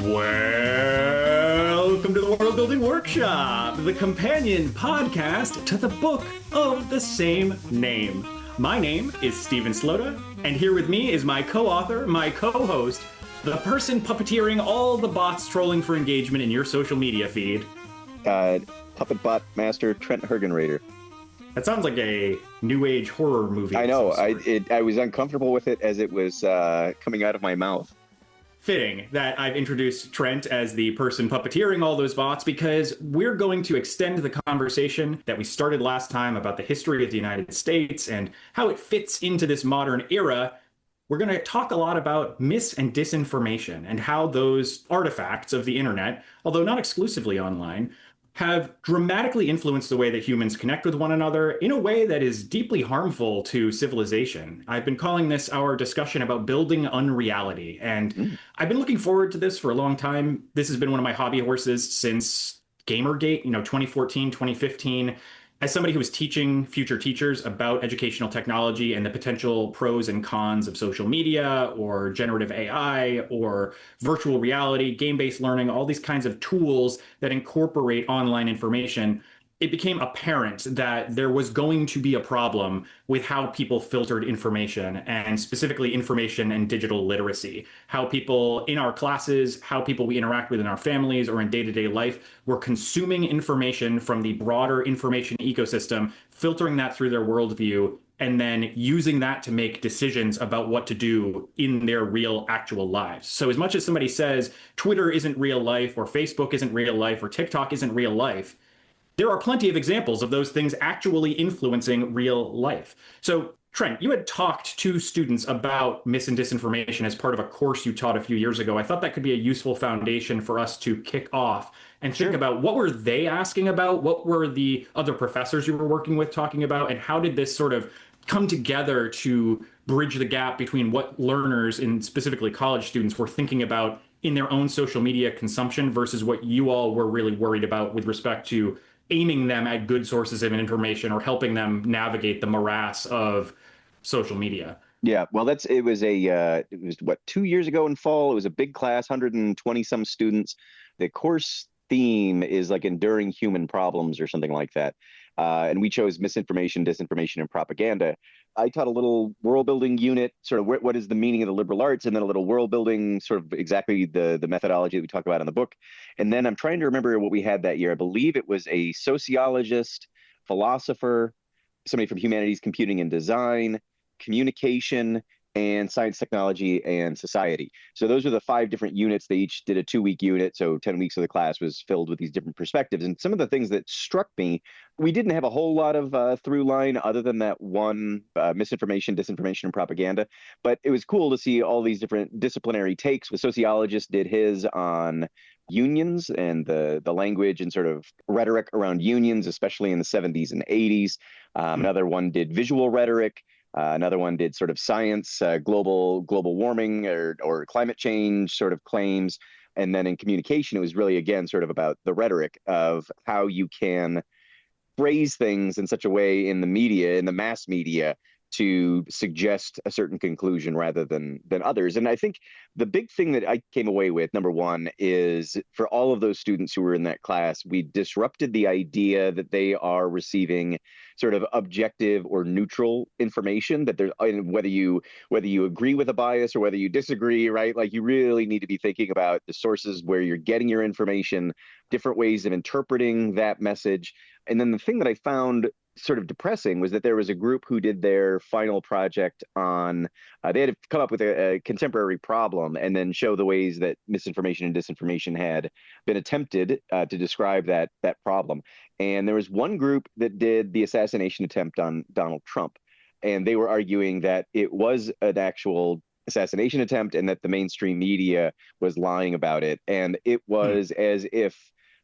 Welcome to the Worldbuilding Workshop, the companion podcast to the book of the same name. My name is Stephen Slota, and here with me is my co-author, my co-host, the person puppeteering all the bots trolling for engagement in your social media feed. Puppet bot master Trent Hergenrader. That sounds like a new age horror movie. I know. I was uncomfortable with it as it was coming out of my mouth. Fitting that I've introduced Trent as the person puppeteering all those bots, because we're going to extend the conversation that we started last time about the history of the United States and how it fits into this modern era. We're going to talk a lot about mis and disinformation and how those artifacts of the internet, although not exclusively online, have dramatically influenced the way that humans connect with one another in a way that is deeply harmful to civilization. I've been calling this our discussion about building unreality, and I've been looking forward to this for a long time. This has been one of my hobby horses since Gamergate, 2014, 2015. As somebody who was teaching future teachers about educational technology and the potential pros and cons of social media or generative AI or virtual reality, game-based learning, all these kinds of tools that incorporate online information, it became apparent that there was going to be a problem with how people filtered information, and specifically information and digital literacy. How people in our classes, how people we interact with in our families or in day-to-day life were consuming information from the broader information ecosystem, filtering that through their worldview, and then using that to make decisions about what to do in their real, actual lives. So as much as somebody says Twitter isn't real life, or Facebook isn't real life, or TikTok isn't real life, there are plenty of examples of those things actually influencing real life. So, Trent, you had talked to students about mis and disinformation as part of a course you taught a few years ago. I thought that could be a useful foundation for us to kick off and think about what were they asking about, what were the other professors you were working with talking about, and how did this sort of come together to bridge the gap between what learners, and specifically college students, were thinking about in their own social media consumption versus what you all were really worried about with respect to aiming them at good sources of information or helping them navigate the morass of social media. Yeah, well, it was what, 2 years ago in fall. It was a big class, 120 some students. The course theme is like enduring human problems or something like that. And we chose misinformation, disinformation, and propaganda. I taught a little world building unit, sort of what is the meaning of the liberal arts, and then a little world building, sort of exactly the methodology that we talk about in the book. And then I'm trying to remember what we had that year. I believe it was a sociologist, philosopher, somebody from humanities, computing and design, communication, and science, technology, and society. So those are the 5 different units. They each did a 2-week unit. So 10 weeks of the class was filled with these different perspectives. And some of the things that struck me, we didn't have a whole lot of through line other than that one misinformation, disinformation, and propaganda. But it was cool to see all these different disciplinary takes. The sociologist did his on unions and the language and sort of rhetoric around unions, especially in the 70s and 80s. Another one did visual rhetoric. Another one did sort of science, global warming or climate change sort of claims. And then in communication, it was really, again, sort of about the rhetoric of how you can phrase things in such a way in the media, in the mass media, to suggest a certain conclusion rather than others. And I think the big thing that I came away with, number one, is for all of those students who were in that class, we disrupted the idea that they are receiving sort of objective or neutral information, that there's, whether you agree with a bias or whether you disagree, right? Like, you really need to be thinking about the sources where you're getting your information, different ways of interpreting that message. And then the thing that I found sort of depressing was that there was a group who did their final project on, they had to come up with a contemporary problem and then show the ways that misinformation and disinformation had been attempted to describe that problem. And there was one group that did the assassination attempt on Donald Trump. And they were arguing that it was an actual assassination attempt and that the mainstream media was lying about it. And it was as if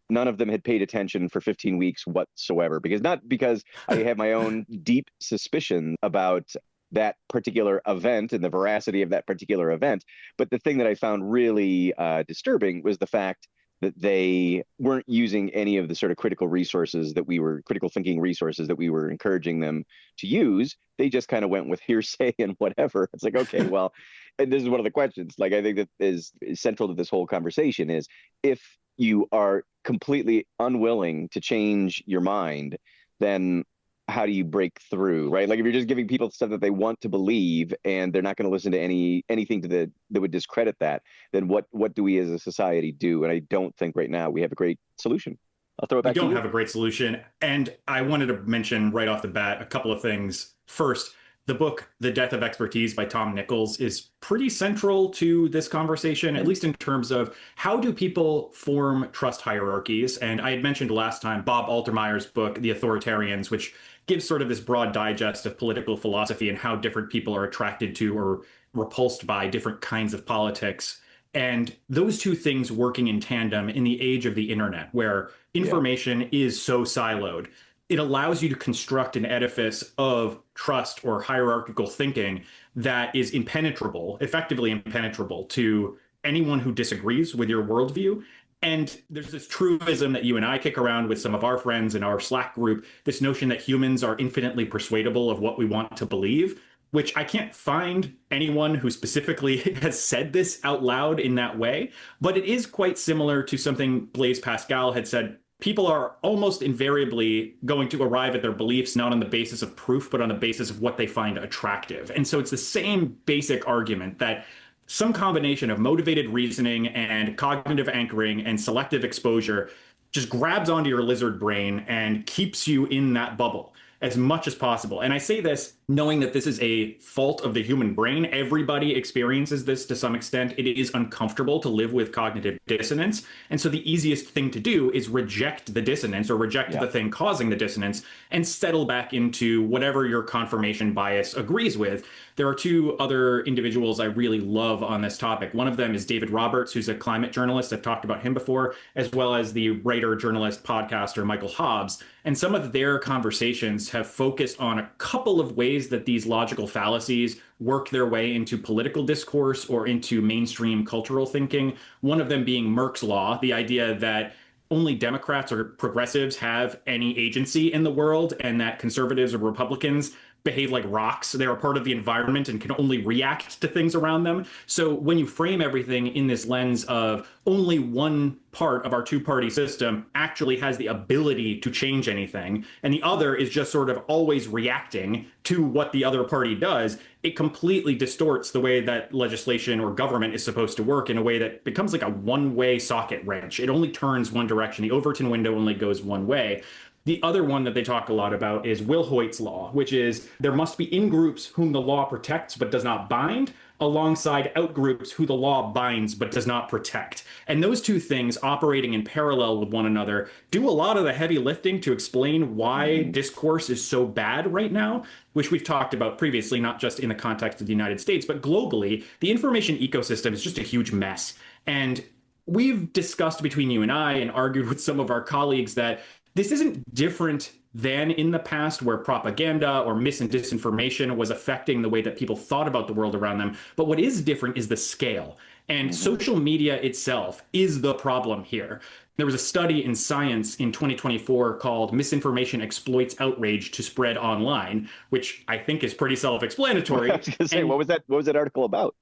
none of them had paid attention for 15 weeks whatsoever, not because I have my own deep suspicion about that particular event and the veracity of that particular event. But the thing that I found really disturbing was the fact that they weren't using any of the sort of critical thinking resources that we were encouraging them to use. They just kind of went with hearsay and whatever. It's like, okay, well, and this is one of the questions, like, I think that is central to this whole conversation is, if you are completely unwilling to change your mind, then how do you break through, right? Like, if you're just giving people stuff that they want to believe and they're not going to listen to anything that would discredit that, then what do we as a society do? And I don't think right now we have a great solution. I'll throw it back to you. We don't have a great solution. And I wanted to mention right off the bat a couple of things. First, the book, The Death of Expertise by Tom Nichols, is pretty central to this conversation, at least in terms of how do people form trust hierarchies. And I had mentioned last time Bob Altemeyer's book, The Authoritarians, which gives sort of this broad digest of political philosophy and how different people are attracted to or repulsed by different kinds of politics. And those two things working in tandem in the age of the internet, where information is so siloed, it allows you to construct an edifice of trust or hierarchical thinking that is impenetrable, effectively impenetrable to anyone who disagrees with your worldview. And there's this truism that you and I kick around with some of our friends in our Slack group, this notion that humans are infinitely persuadable of what we want to believe, which I can't find anyone who specifically has said this out loud in that way. But it is quite similar to something Blaise Pascal had said. People are almost invariably going to arrive at their beliefs not on the basis of proof, but on the basis of what they find attractive. And so it's the same basic argument that some combination of motivated reasoning and cognitive anchoring and selective exposure just grabs onto your lizard brain and keeps you in that bubble as much as possible. And I say this knowing that this is a fault of the human brain. Everybody experiences this to some extent. It is uncomfortable to live with cognitive dissonance. And so the easiest thing to do is reject the dissonance or reject the thing causing the dissonance and settle back into whatever your confirmation bias agrees with. There are two other individuals I really love on this topic. One of them is David Roberts, who's a climate journalist. I've talked about him before, as well as the writer, journalist, podcaster, Michael Hobbs. And some of their conversations have focused on a couple of ways that these logical fallacies work their way into political discourse or into mainstream cultural thinking. One of them being Murc's law, the idea that only Democrats or progressives have any agency in the world and that conservatives or Republicans behave like rocks. They're a part of the environment and can only react to things around them. So when you frame everything in this lens of only one part of our two-party system actually has the ability to change anything, and the other is just sort of always reacting to what the other party does, it completely distorts the way that legislation or government is supposed to work in a way that becomes like a one-way socket wrench. It only turns one direction. The Overton window only goes one way. The other one that they talk a lot about is Wilhoit's law, which is there must be in-groups whom the law protects but does not bind, alongside out-groups who the law binds but does not protect. And those two things operating in parallel with one another do a lot of the heavy lifting to explain why discourse is so bad right now, which we've talked about previously, not just in the context of the United States, but globally. The information ecosystem is just a huge mess. And we've discussed between you and I and argued with some of our colleagues that this isn't different than in the past where propaganda or mis and disinformation was affecting the way that people thought about the world around them. But what is different is the scale. And social media itself is the problem here. There was a study in Science in 2024 called Misinformation Exploits Outrage to Spread Online, which I think is pretty self-explanatory. I was going to say, what was that article about?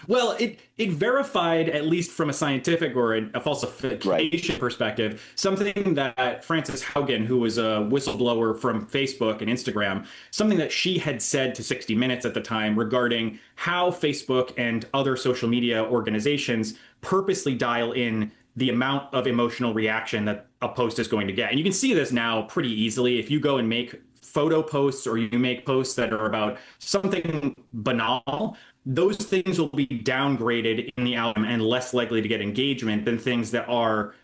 Well, it verified, at least from a scientific or a falsification perspective, something that Frances Haugen, who was a whistleblower from Facebook and Instagram, something that she had said to 60 Minutes at the time regarding how Facebook and other social media organizations purposely dial in the amount of emotional reaction that a post is going to get. And you can see this now pretty easily if you go and make photo posts or you make posts that are about something banal, those things will be downgraded in the algorithm and less likely to get engagement than things that are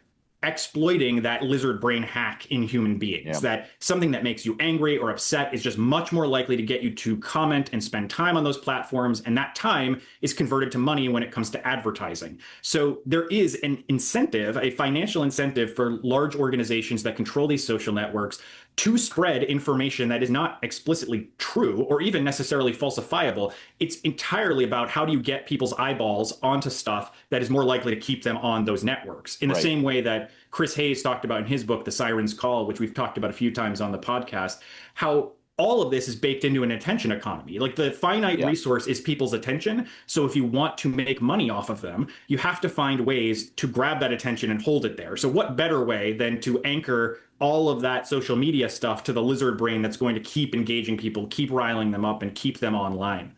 exploiting that lizard brain hack in human beings. That something that makes you angry or upset is just much more likely to get you to comment and spend time on those platforms. And that time is converted to money when it comes to advertising. So there is an incentive, a financial incentive for large organizations that control these social networks to spread information that is not explicitly true or even necessarily falsifiable. It's entirely about how do you get people's eyeballs onto stuff that is more likely to keep them on those networks. In the same way that Chris Hayes talked about in his book, The Sirens Call, which we've talked about a few times on the podcast, how all of this is baked into an attention economy. Like the finite resource is people's attention. So if you want to make money off of them, you have to find ways to grab that attention and hold it there. So what better way than to anchor all of that social media stuff to the lizard brain that's going to keep engaging people, keep riling them up, and keep them online?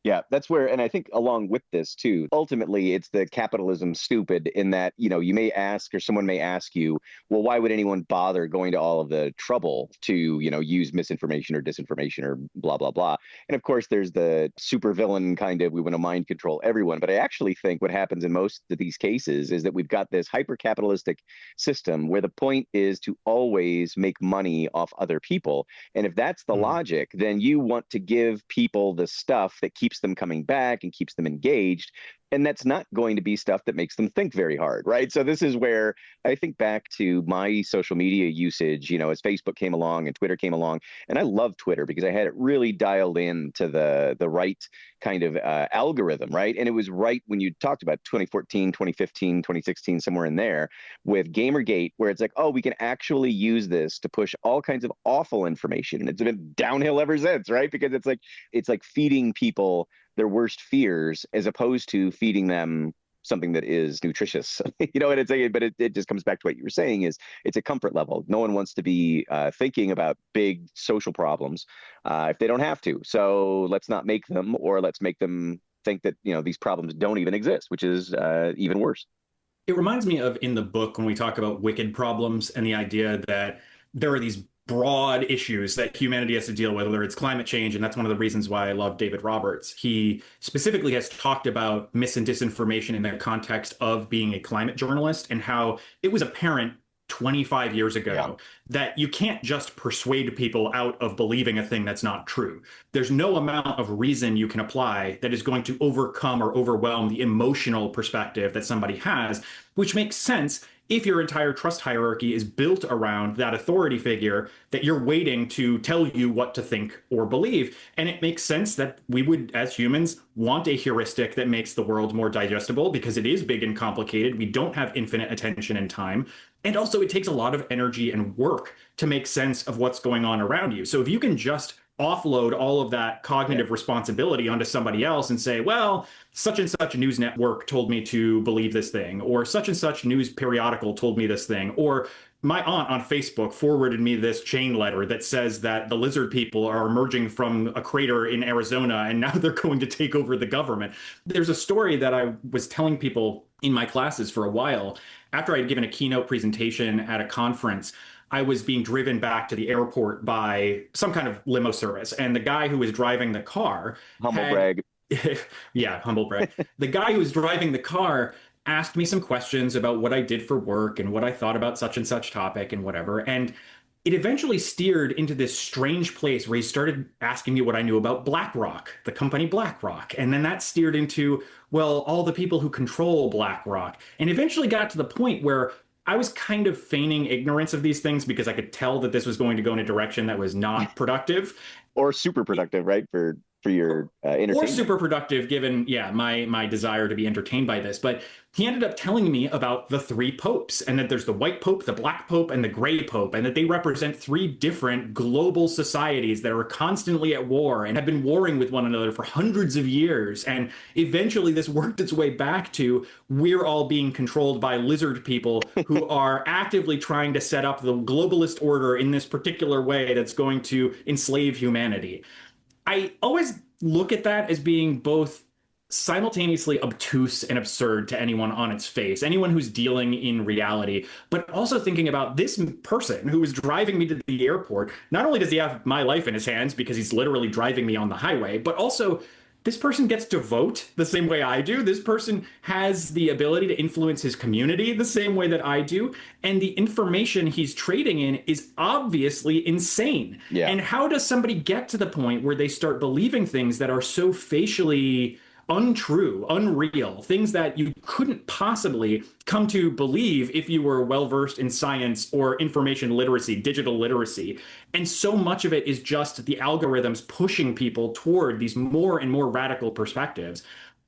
Yeah, that's where, and I think along with this too, ultimately it's the capitalism stupid in that, you know, you may ask or someone may ask you, well, why would anyone bother going to all of the trouble to, you know, use misinformation or disinformation or blah, blah, blah. And of course, there's the supervillain kind of, we want to mind control everyone. But I actually think what happens in most of these cases is that we've got this hyper-capitalistic system where the point is to always make money off other people. And if that's the logic, then you want to give people the stuff that keeps them coming back and keeps them engaged. And that's not going to be stuff that makes them think very hard, right? So this is where I think back to my social media usage, you know, as Facebook came along and Twitter came along. And I love Twitter because I had it really dialed in to the right kind of algorithm, right? And it was right when you talked about 2014, 2015, 2016, somewhere in there with Gamergate, where it's like, oh, we can actually use this to push all kinds of awful information. And it's been downhill ever since, right? Because it's like feeding people their worst fears as opposed to feeding them something that is nutritious. You know what it's saying? But it just comes back to what you were saying is it's a comfort level. No one wants to be thinking about big social problems if they don't have to. So let's not make them, or let's make them think that, you know, these problems don't even exist, which is even worse. It reminds me of in the book when we talk about wicked problems and the idea that there are these broad issues that humanity has to deal with, whether it's climate change. And that's one of the reasons why I love David Roberts. He specifically has talked about mis and disinformation in the context of being a climate journalist and how it was apparent 25 years ago that you can't just persuade people out of believing a thing that's not true. There's no amount of reason you can apply that is going to overcome or overwhelm the emotional perspective that somebody has, which makes sense if your entire trust hierarchy is built around that authority figure that you're waiting to tell you what to think or believe. And it makes sense that we would, as humans, want a heuristic that makes the world more digestible because it is big and complicated. We don't have infinite attention and time. And also, it takes a lot of energy and work to make sense of what's going on around you. So if you can just offload all of that cognitive responsibility onto somebody else and say, well, such and such news network told me to believe this thing, or such and such news periodical told me this thing, or my aunt on Facebook forwarded me this chain letter that says that the lizard people are emerging from a crater in Arizona and now they're going to take over the government. There's a story that I was telling people in my classes for a while. After I'd given a keynote presentation at a conference, I was being driven back to the airport by some kind of limo service. And the guy who was driving the car Humble brag. Yeah, humble brag. The guy who was driving the car asked me some questions about what I did for work and what I thought about such and such topic and whatever. And it eventually steered into this strange place where he started asking me what I knew about BlackRock, the company BlackRock. And then that steered into, well, all the people who control BlackRock. And eventually got to the point where I was kind of feigning ignorance of these things because I could tell that this was going to go in a direction that was not productive. Or super productive, right? For your entertainment. Or super productive, given, my desire to be entertained by this. But he ended up telling me about the three popes, and that there's the white pope, the black pope, and the gray pope, and that they represent three different global societies that are constantly at war and have been warring with one another for hundreds of years. And eventually this worked its way back to we're all being controlled by lizard people who are actively trying to set up the globalist order in this particular way that's going to enslave humanity. I always look at that as being both simultaneously obtuse and absurd to anyone on its face, anyone who's dealing in reality, but also thinking about this person who is driving me to the airport. Not only does he have my life in his hands because he's literally driving me on the highway, but also this person gets to vote the same way I do. This person has the ability to influence his community the same way that I do. And the information he's trading in is obviously insane. Yeah. And how does somebody get to the point where they start believing things that are so facially untrue, unreal, things that you couldn't possibly come to believe if you were well versed in science or information literacy, digital literacy. And so much of it is just the algorithms pushing people toward these more and more radical perspectives.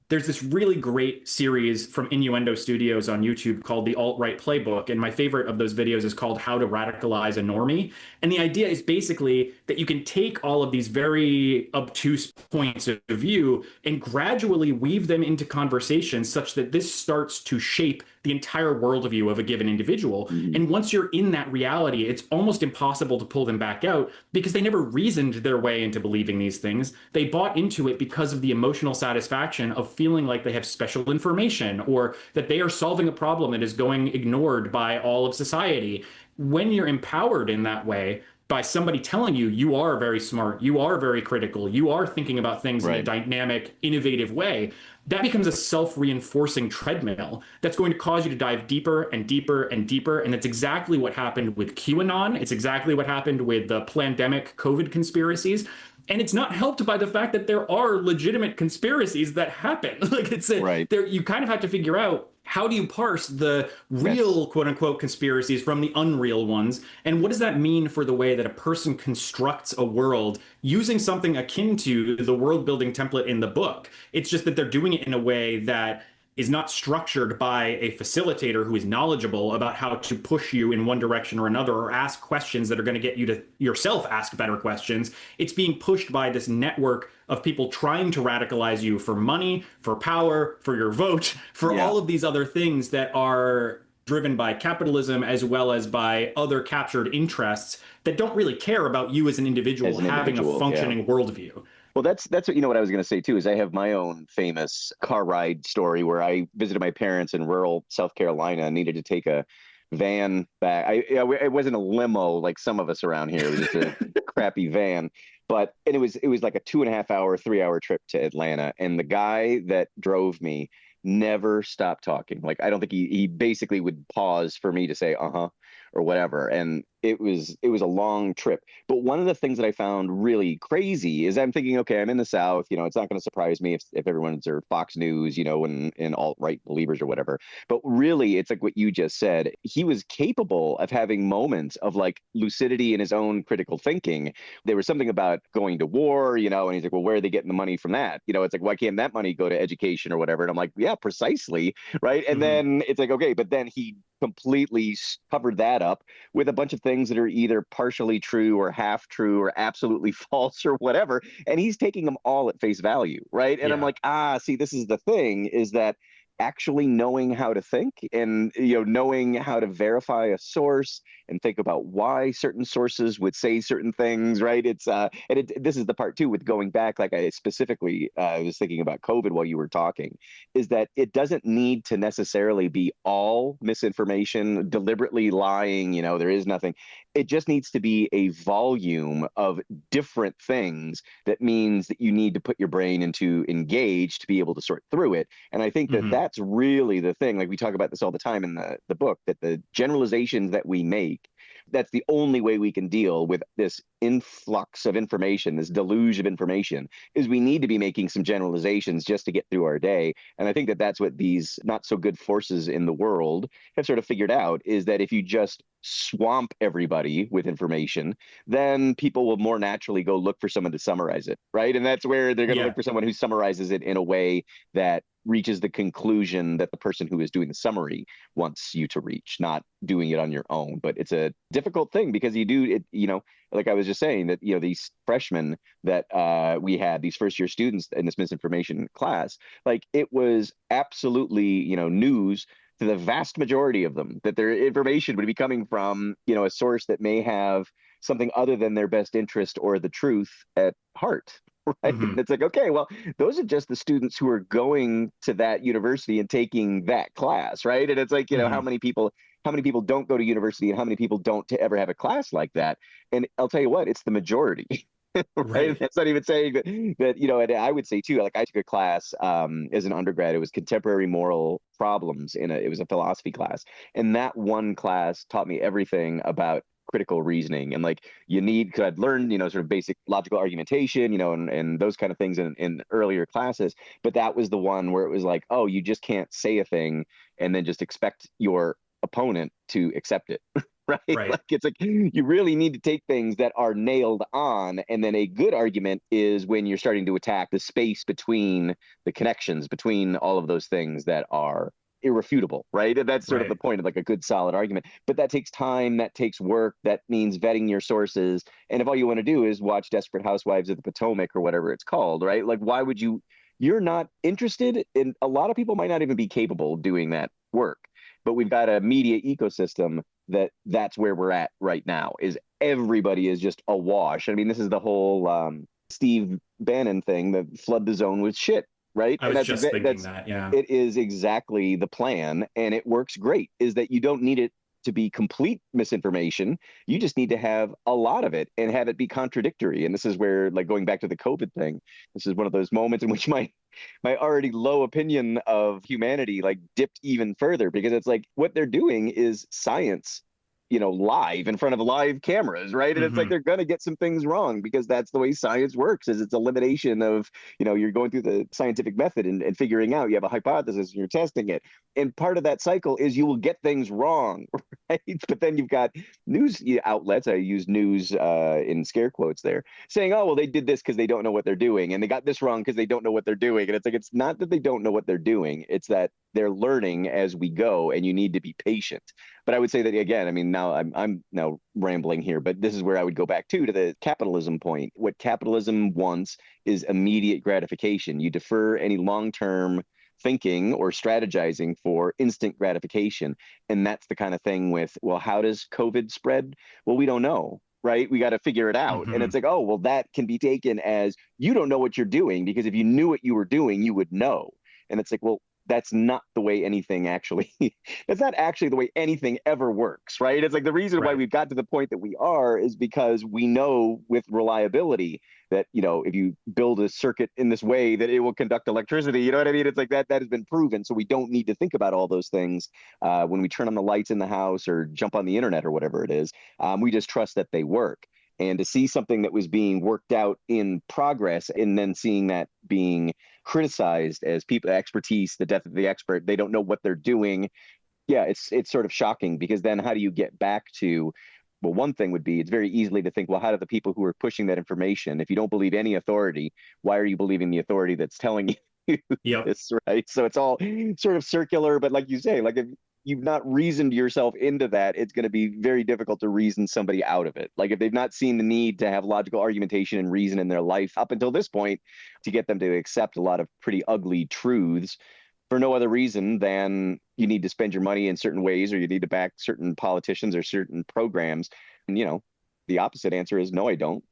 There's this really great series from Innuendo Studios on YouTube called the Alt-Right Playbook. And my favorite of those videos is called How to Radicalize a Normie. And the idea is basically that you can take all of these very obtuse points of view and gradually weave them into conversations such that this starts to shape the entire worldview of a given individual. Mhm. And once you're in that reality, it's almost impossible to pull them back out because they never reasoned their way into believing these things. They bought into it because of the emotional satisfaction of feeling like they have special information or that they are solving a problem that is going ignored by all of society. When you're empowered in that way, by somebody telling you you are very smart, you are very critical, you are thinking about things in a dynamic, innovative way, that becomes a self-reinforcing treadmill that's going to cause you to dive deeper and deeper and deeper. And that's exactly what happened with QAnon. It's exactly what happened with the pandemic COVID conspiracies. And it's not helped by the fact that there are legitimate conspiracies that happen. Like there, you kind of have to figure out, how do you parse the real quote unquote conspiracies from the unreal ones? And what does that mean for the way that a person constructs a world using something akin to the world building template in the book? It's just that they're doing it in a way that is not structured by a facilitator who is knowledgeable about how to push you in one direction or another or ask questions that are going to get you to yourself ask better questions. It's being pushed by this network of people trying to radicalize you for money, for power, for your vote, for all of these other things that are driven by capitalism as well as by other captured interests that don't really care about you as an individual having a functioning worldview. Well, that's what I was going to say too, is I have my own famous car ride story where I visited my parents in rural South Carolina and needed to take a van back. It wasn't a limo like some of us around here. It was just a crappy van. And it was like a 2.5 hour, 3 hour trip to Atlanta. And the guy that drove me never stopped talking. Like, I don't think he basically would pause for me to say, uh-huh, or whatever. And it was a long trip. But one of the things that I found really crazy is I'm thinking, okay, I'm in the South, it's not going to surprise me if everyone's or Fox News, and alt-right believers or whatever. But really, it's like what you just said. He was capable of having moments of like lucidity in his own critical thinking. There was something about going to war, and he's like, well, where are they getting the money from that? It's like, why can't that money go to education or whatever? And I'm like, yeah, precisely. Right. And then it's like, okay, but then he completely covered that up with a bunch of things that are either partially true or half true or absolutely false or whatever. And he's taking them all at face value. Right. And I'm like, see, this is the thing, is that actually knowing how to think and knowing how to verify a source and think about why certain sources would say certain things, right? It's this is the part too with going back, like I specifically was thinking about COVID while you were talking, is that it doesn't need to necessarily be all misinformation, deliberately lying, there is nothing. It just needs to be a volume of different things that means that you need to put your brain into engage to be able to sort through it. And I think that that's really the thing. Like, we talk about this all the time in the book, that the generalizations that we make, that's the only way we can deal with this influx of information, this deluge of information, is we need to be making some generalizations just to get through our day. And I think that that's what these not so good forces in the world have sort of figured out, is that if you just swamp everybody with information, then people will more naturally go look for someone to summarize it, right? And that's where they're going to look for someone who summarizes it in a way that reaches the conclusion that the person who is doing the summary wants you to reach, not doing it on your own. But it's a difficult thing because you do it, like I was just saying, that, these freshmen that we had, these first year students in this misinformation class, like, it was absolutely, news to the vast majority of them that their information would be coming from, a source that may have something other than their best interest or the truth at heart. Right. And it's like, okay, well, those are just the students who are going to that university and taking that class. Right. And it's like, how many people don't go to university and how many people don't ever have a class like that? And I'll tell you what, it's the majority. Right. That's not even saying that, and I would say too, like, I took a class as an undergrad. It was contemporary moral problems it was a philosophy class. And that one class taught me everything about critical reasoning. And like you need, because I'd learned, sort of basic logical argumentation, and those kind of things in earlier classes. But that was the one where it was like, oh, you just can't say a thing and then just expect your opponent to accept it. Right? Like it's like you really need to take things that are nailed on. And then a good argument is when you're starting to attack the space between the connections between all of those things that are irrefutable, right? And that's sort of the point of like a good solid argument. But that takes time, that takes work, that means vetting your sources. And if all you want to do is watch Desperate Housewives of the Potomac or whatever it's called, right? Like why would you're not interested in, a lot of people might not even be capable of doing that work. But we've got a media ecosystem that's where we're at right now, is everybody is just awash. I mean, this is the whole Steve Bannon thing, the flood the zone with shit, right? I was just thinking that, yeah. It is exactly the plan, and it works great, is that you don't need it to be complete misinformation. You just need to have a lot of it and have it be contradictory. And this is where, like, going back to the COVID thing, this is one of those moments in which my already low opinion of humanity like dipped even further, because it's like what they're doing is science, live in front of live cameras, right? And it's like they're going to get some things wrong, because that's the way science works, is it's elimination of, you're going through the scientific method and figuring out, you have a hypothesis and you're testing it. And part of that cycle is you will get things wrong, right? But then you've got news outlets, I use news in scare quotes there, saying, oh, well, they did this because they don't know what they're doing, and they got this wrong because they don't know what they're doing. And it's like, it's not that they don't know what they're doing, it's that they're learning as we go, and you need to be patient. But I would say that, again, I mean, now I'm now rambling here, but this is where I would go back to the capitalism point. What capitalism wants is immediate gratification. You defer any long-term thinking or strategizing for instant gratification. And that's the kind of thing with, well, how does COVID spread? Well, we don't know, right? We got to figure it out. And it's like, oh, well, that can be taken as you don't know what you're doing, because if you knew what you were doing, you would know. And it's like, well, that's not the way anything actually, that's not actually the way anything ever works, right? It's like the reason why we've got to the point that we are is because we know with reliability that, if you build a circuit in this way, that it will conduct electricity. You know what I mean? It's like that has been proven. So we don't need to think about all those things when we turn on the lights in the house or jump on the internet or whatever it is. We just trust that they work. And to see something that was being worked out in progress and then seeing that being criticized as people expertise, the death of the expert, they don't know what they're doing. Yeah, it's sort of shocking, because then how do you get back to, well, one thing would be, it's very easily to think, well, how do the people who are pushing that information, if you don't believe any authority, why are you believing the authority that's telling you this, right? So it's all sort of circular, but like you say, like if you've not reasoned yourself into that, it's going to be very difficult to reason somebody out of it. Like if they've not seen the need to have logical argumentation and reason in their life up until this point, to get them to accept a lot of pretty ugly truths for no other reason than you need to spend your money in certain ways, or you need to back certain politicians or certain programs. And, the opposite answer is no, I don't.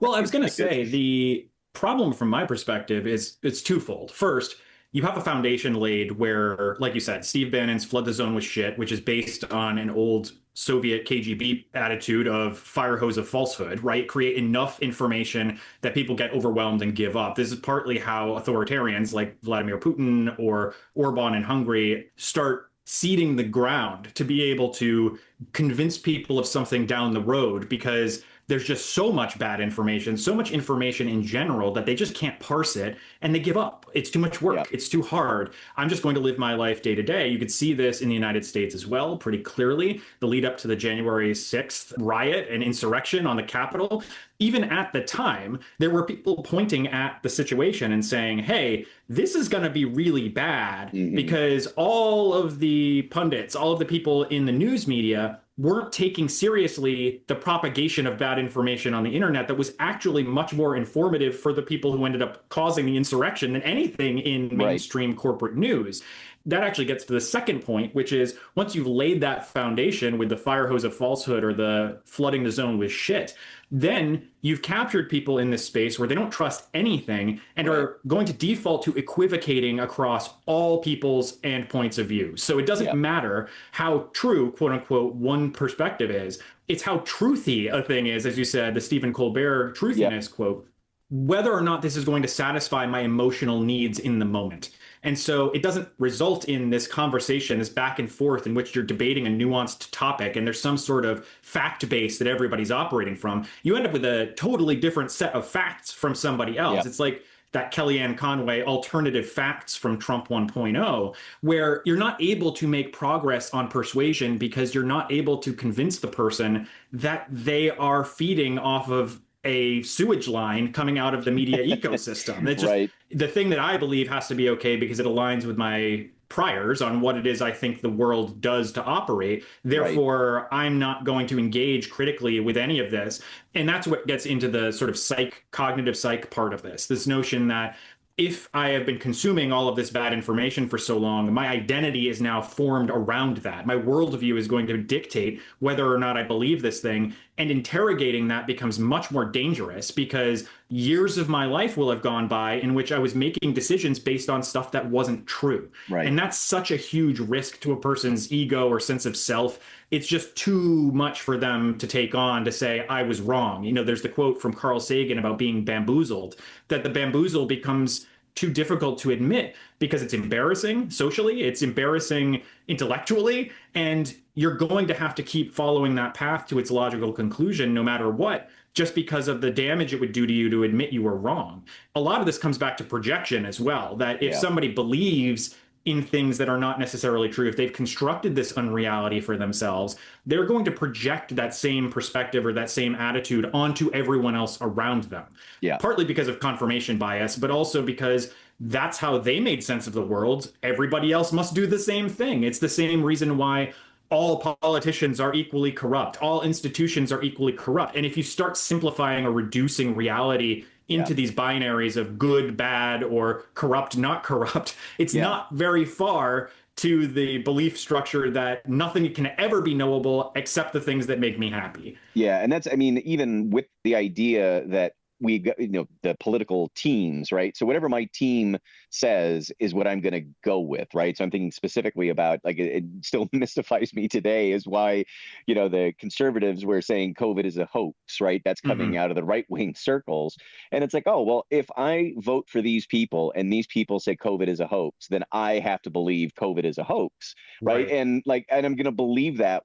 Well, I was going to say the problem from my perspective is it's twofold. First, you have a foundation laid where, like you said, Steve Bannon's flood the zone with shit, which is based on an old Soviet KGB attitude of fire hose of falsehood, right? Create enough information that people get overwhelmed and give up. This is partly how authoritarians like Vladimir Putin or Orban in Hungary start seeding the ground to be able to convince people of something down the road, because there's just so much bad information, so much information in general, that they just can't parse it and they give up. It's too much work. It's too hard. I'm just going to live my life day to day. You could see this in the United States as well, pretty clearly. The lead up to the January 6th riot and insurrection on the Capitol. Even at the time, there were people pointing at the situation and saying, hey, this is going to be really bad, because all of the pundits, all of the people in the news media weren't taking seriously the propagation of bad information on the internet that was actually much more informative for the people who ended up causing the insurrection than anything in mainstream corporate news. That actually gets to the second point, which is once you've laid that foundation with the fire hose of falsehood or the flooding the zone with shit, then you've captured people in this space where they don't trust anything and are going to default to equivocating across all people's and points of view. So it doesn't matter how true, quote unquote, one perspective is. It's how truthy a thing is, as you said, the Stephen Colbert truthiness quote. whether or not this is going to satisfy my emotional needs in the moment. And so it doesn't result in this conversation, this back and forth in which you're debating a nuanced topic and there's some sort of fact base that everybody's operating from. You end up with a totally different set of facts from somebody else. Yeah. It's like that Kellyanne Conway alternative facts from Trump 1.0, where you're not able to make progress on persuasion because you're not able to convince the person that they are feeding off of a sewage line coming out of the media ecosystem. It's just Right. the thing that I believe has to be okay because it aligns with my priors on what it is I think the world does to operate. Therefore, I'm not going to engage critically with any of this. And that's what gets into the sort of cognitive psych part of this notion that if I have been consuming all of this bad information for so long, my identity is now formed around that. My worldview is going to dictate whether or not I believe this thing. And interrogating that becomes much more dangerous because years of my life will have gone by in which I was making decisions based on stuff that wasn't true. Right. And that's such a huge risk to a person's ego or sense of self. It's just too much for them to take on to say, I was wrong. You know, there's the quote from Carl Sagan about being bamboozled, that the bamboozle becomes too difficult to admit because it's embarrassing socially, it's embarrassing intellectually, and you're going to have to keep following that path to its logical conclusion no matter what, just because of the damage it would do to you to admit you were wrong. A lot of this comes back to projection as well, that if somebody believes in things that are not necessarily true, if they've constructed this unreality for themselves, they're going to project that same perspective or that same attitude onto everyone else around them. Yeah. Partly because of confirmation bias, but also because that's how they made sense of the world. Everybody else must do the same thing. It's the same reason why all politicians are equally corrupt. All institutions are equally corrupt. And if you start simplifying or reducing reality into these binaries of good, bad, or corrupt, not corrupt, it's not very far to the belief structure that nothing can ever be knowable except the things that make me happy. Yeah. And that's, I mean, even with the idea that we got, the political teams, right? So whatever my team says is what I'm going to go with, right? So I'm thinking specifically about, like, it still mystifies me today is why, the conservatives were saying COVID is a hoax, right? That's coming out of the right-wing circles. And it's like, oh, well, if I vote for these people and these people say COVID is a hoax, then I have to believe COVID is a hoax, right? And I'm going to believe that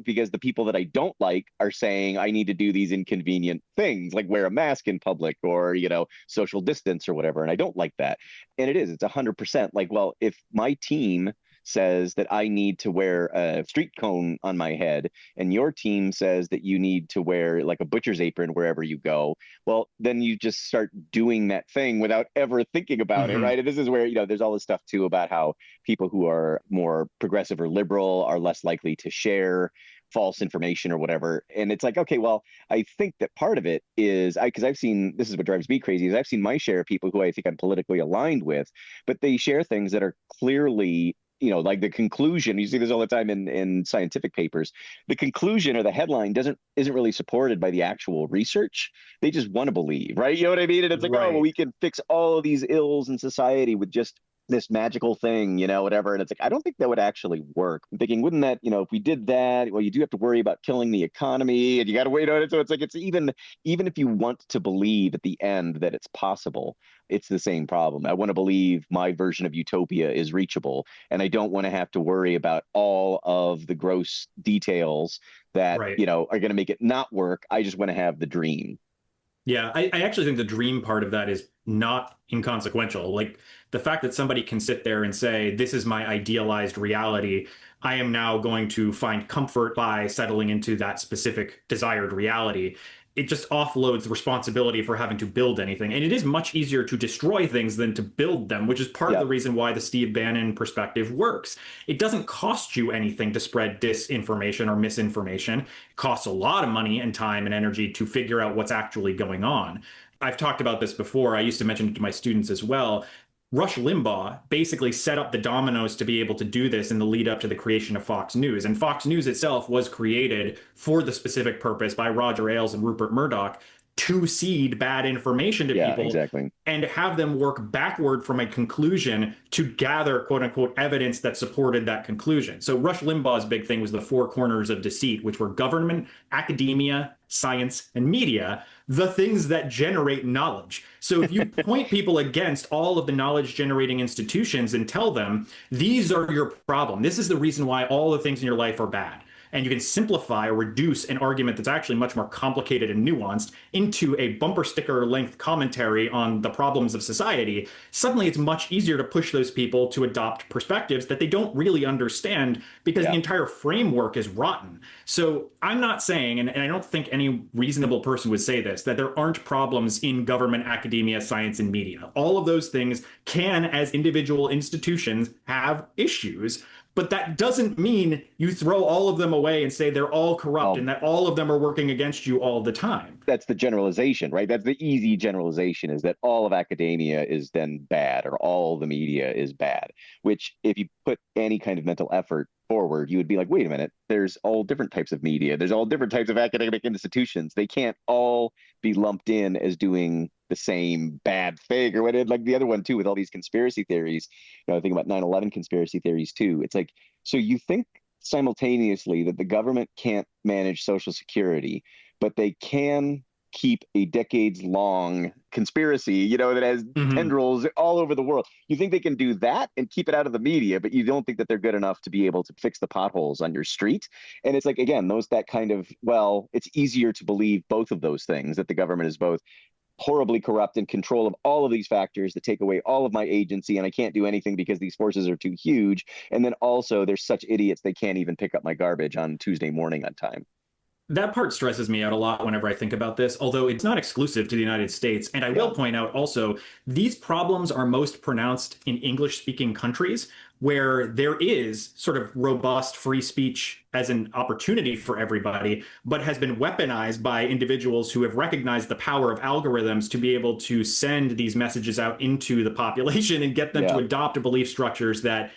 because the people that I don't like are saying I need to do these inconvenient things, like wear a mask in public or, social distance or whatever. And I don't like that. And it's 100% like, well, if my team says that I need to wear a street cone on my head and your team says that you need to wear like a butcher's apron wherever you go, well, then you just start doing that thing without ever thinking about it, right? And this is where, there's all this stuff too about how people who are more progressive or liberal are less likely to share false information or whatever. And it's like, okay, well, I think that part of it is because I've seen, this is what drives me crazy, is I've seen my share of people who I think I'm politically aligned with, but they share things that are clearly, like the conclusion, you see this all the time in scientific papers, the conclusion or the headline isn't really supported by the actual research. They just want to believe, right? You know what I mean? And it's like, oh, well, we can fix all of these ills in society with just this magical thing, whatever. And it's like, I don't think that would actually work. I'm thinking, wouldn't that, if we did that, well, you do have to worry about killing the economy and you got to wait on it. So it's like, it's even if you want to believe at the end that it's possible, it's the same problem. I want to believe my version of utopia is reachable. And I don't want to have to worry about all of the gross details that, are going to make it not work. I just want to have the dream. Yeah, I actually think the dream part of that is not inconsequential. Like the fact that somebody can sit there and say, this is my idealized reality. I am now going to find comfort by settling into that specific desired reality. It just offloads the responsibility for having to build anything. And it is much easier to destroy things than to build them, which is part of the reason why the Steve Bannon perspective works. It doesn't cost you anything to spread disinformation or misinformation. It costs a lot of money and time and energy to figure out what's actually going on. I've talked about this before. I used to mention it to my students as well. Rush Limbaugh basically set up the dominoes to be able to do this in the lead up to the creation of Fox News. And Fox News itself was created for the specific purpose by Roger Ailes and Rupert Murdoch to seed bad information to people and have them work backward from a conclusion to gather, quote unquote, evidence that supported that conclusion. So Rush Limbaugh's big thing was the four corners of deceit, which were government, academia, science, and media the things that generate knowledge. So if you point people against all of the knowledge generating institutions and tell them, these are your problem, this is the reason why all the things in your life are bad, and you can simplify or reduce an argument that's actually much more complicated and nuanced into a bumper sticker length commentary on the problems of society, suddenly it's much easier to push those people to adopt perspectives that they don't really understand because the entire framework is rotten. So I'm not saying, and I don't think any reasonable person would say this, that there aren't problems in government, academia, science, and media. All of those things can, as individual institutions, have issues. But that doesn't mean you throw all of them away and say they're all corrupt and that all of them are working against you all the time. That's the generalization, right? That's the easy generalization, is that all of academia is then bad, or all the media is bad, which if you put any kind of mental effort forward, you would be like, wait a minute, there's all different types of media. There's all different types of academic institutions. They can't all be lumped in as doing the same bad thing, or what it, like the other one too, with all these conspiracy theories. You know, I think about 9/11 conspiracy theories too. It's like, so you think simultaneously that the government can't manage Social Security, but they can keep a decades-long conspiracy, you know, that has tendrils all over the world. You think they can do that and keep it out of the media, but you don't think that they're good enough to be able to fix the potholes on your street. And it's like, again, that kind of, well, it's easier to believe both of those things, that the government is both horribly corrupt, in control of all of these factors that take away all of my agency, and I can't do anything because these forces are too huge. And then also they're such idiots they can't even pick up my garbage on Tuesday morning on time. That part stresses me out a lot whenever I think about this, although it's not exclusive to the United States. And I will point out also, these problems are most pronounced in English-speaking countries, where there is sort of robust free speech as an opportunity for everybody, but has been weaponized by individuals who have recognized the power of algorithms to be able to send these messages out into the population and get them to adopt belief structures that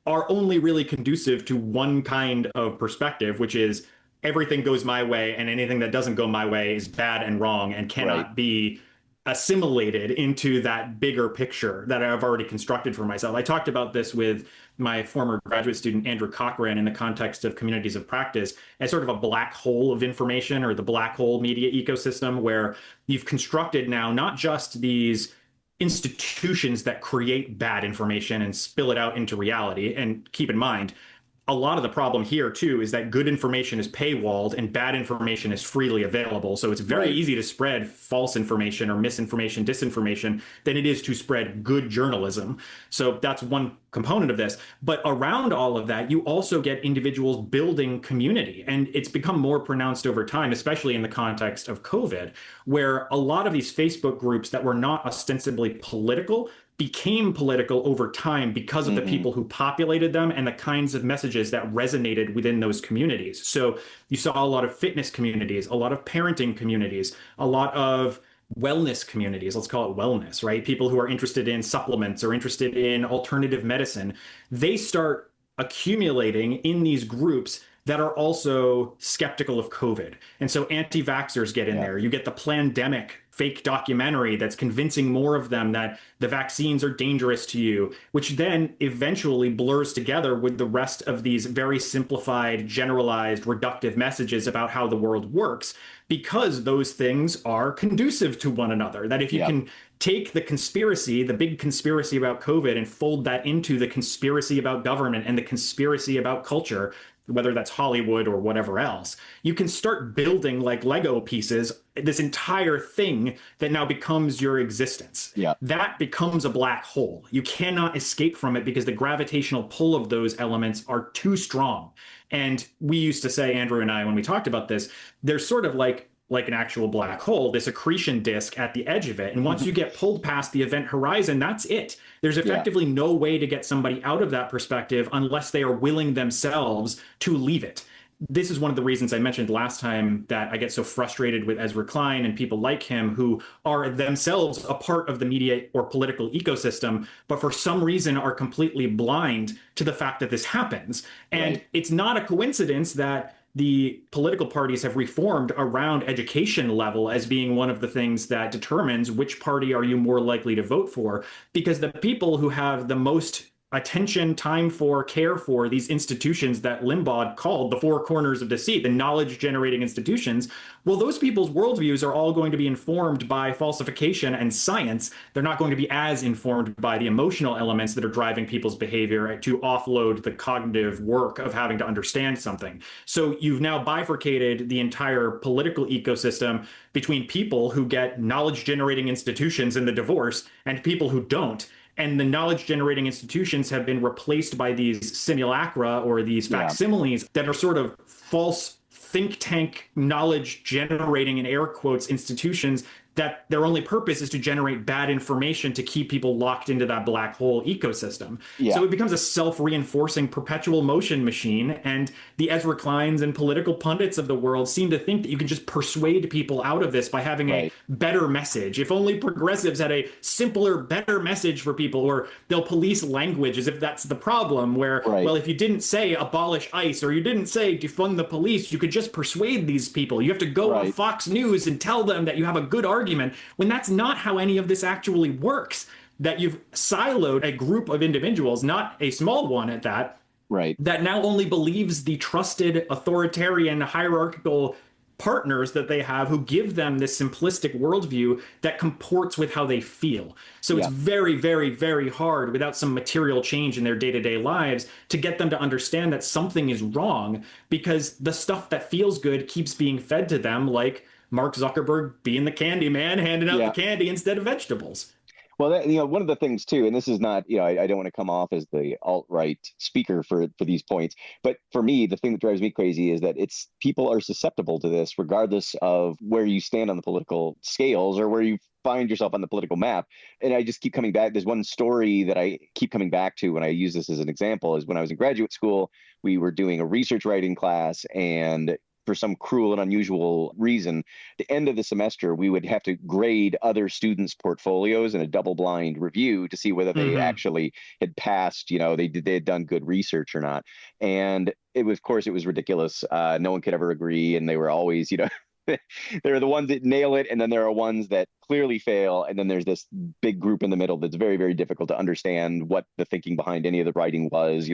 are only really conducive to one kind of perspective, which is everything goes my way and anything that doesn't go my way is bad and wrong and cannot be assimilated into that bigger picture that I've already constructed for myself. I talked about this with my former graduate student, Andrew Cochran, in the context of communities of practice as sort of a black hole of information, or the black hole media ecosystem, where you've constructed now not just these institutions that create bad information and spill it out into reality. And keep in mind, a lot of the problem here, too, is that good information is paywalled and bad information is freely available. So it's very easy to spread false information or misinformation, disinformation, than it is to spread good journalism. So that's one component of this. But around all of that, you also get individuals building community. And it's become more pronounced over time, especially in the context of COVID, where a lot of these Facebook groups that were not ostensibly political became political over time because of the people who populated them and the kinds of messages that resonated within those communities. So you saw a lot of fitness communities, a lot of parenting communities, a lot of wellness communities, let's call it wellness, right? People who are interested in supplements or interested in alternative medicine, they start accumulating in these groups that are also skeptical of COVID. And so anti-vaxxers get in there. You get the Plandemic fake documentary that's convincing more of them that the vaccines are dangerous to you, which then eventually blurs together with the rest of these very simplified, generalized, reductive messages about how the world works, because those things are conducive to one another. That if you can take the conspiracy, the big conspiracy about COVID, and fold that into the conspiracy about government and the conspiracy about culture, whether that's Hollywood or whatever else, you can start building, like Lego pieces, this entire thing that now becomes your existence. That becomes a black hole. You cannot escape from it because the gravitational pull of those elements are too strong. And we used to say, Andrew and I, when we talked about this, there's sort of like an actual black hole, this accretion disk at the edge of it. And once you get pulled past the event horizon, that's it. There's effectively no way to get somebody out of that perspective unless they are willing themselves to leave it. This is one of the reasons I mentioned last time that I get so frustrated with Ezra Klein and people like him who are themselves a part of the media or political ecosystem, but for some reason are completely blind to the fact that this happens. And it's not a coincidence that the political parties have reformed around education level as being one of the things that determines which party are you more likely to vote for, because the people who have the most attention, time for, care for these institutions that Limbaugh called the four corners of deceit, the knowledge generating institutions, well, those people's worldviews are all going to be informed by falsification and science. They're not going to be as informed by the emotional elements that are driving people's behavior, right, to offload the cognitive work of having to understand something. So you've now bifurcated the entire political ecosystem between people who get knowledge generating institutions in the divorce and people who don't. And the knowledge generating institutions have been replaced by these simulacra or these facsimiles that are sort of false think tank knowledge generating, in air quotes, institutions that their only purpose is to generate bad information to keep people locked into that black hole ecosystem. Yeah. So it becomes a self-reinforcing perpetual motion machine. And the Ezra Kleins and political pundits of the world seem to think that you can just persuade people out of this by having a better message. If only progressives had a simpler, better message for people, or they'll police language as if that's the problem, where, well, if you didn't say abolish ICE or you didn't say defund the police, you could just persuade these people. You have to go on Fox News and tell them that you have a good argument, when that's not how any of this actually works. That you've siloed a group of individuals, not a small one at that, that now only believes the trusted authoritarian hierarchical partners that they have who give them this simplistic worldview that comports with how they feel. So it's very, very, very hard without some material change in their day-to-day lives to get them to understand that something is wrong, because the stuff that feels good keeps being fed to them, like Mark Zuckerberg being the candy man, handing out the candy instead of vegetables. Well, that, one of the things too, and this is not, I don't want to come off as the alt-right speaker for these points, but for me, the thing that drives me crazy is that people are susceptible to this regardless of where you stand on the political scales or where you find yourself on the political map. And I just keep coming back. There's one story that I keep coming back to when I use this as an example, is when I was in graduate school, we were doing a research writing class, and for some cruel and unusual reason, at the end of the semester, we would have to grade other students' portfolios in a double-blind review to see whether they actually had passed, they had done good research or not. And it was, of course, it was ridiculous. No one could ever agree, and they were always, there are the ones that nail it, and then there are ones that clearly fail, and then there's this big group in the middle that's very, very difficult to understand what the thinking behind any of the writing was,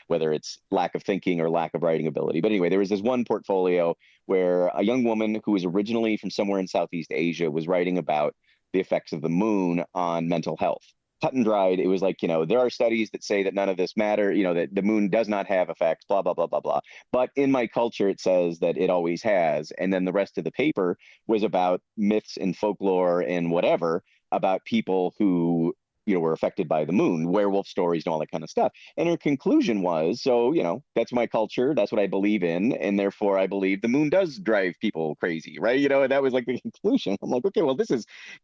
whether it's lack of thinking or lack of writing ability. But anyway, there was this one portfolio where a young woman who was originally from somewhere in Southeast Asia was writing about the effects of the moon on mental health. Cut and dried. It was like, there are studies that say that none of this matter, that the moon does not have effects, blah, blah, blah, blah, blah. But in my culture, it says that it always has. And then the rest of the paper was about myths and folklore and whatever about people who, were affected by the moon, werewolf stories and all that kind of stuff. And her conclusion was, so, that's my culture. That's what I believe in. And therefore, I believe the moon does drive people crazy, right? And that was like the conclusion. I'm like, okay, well,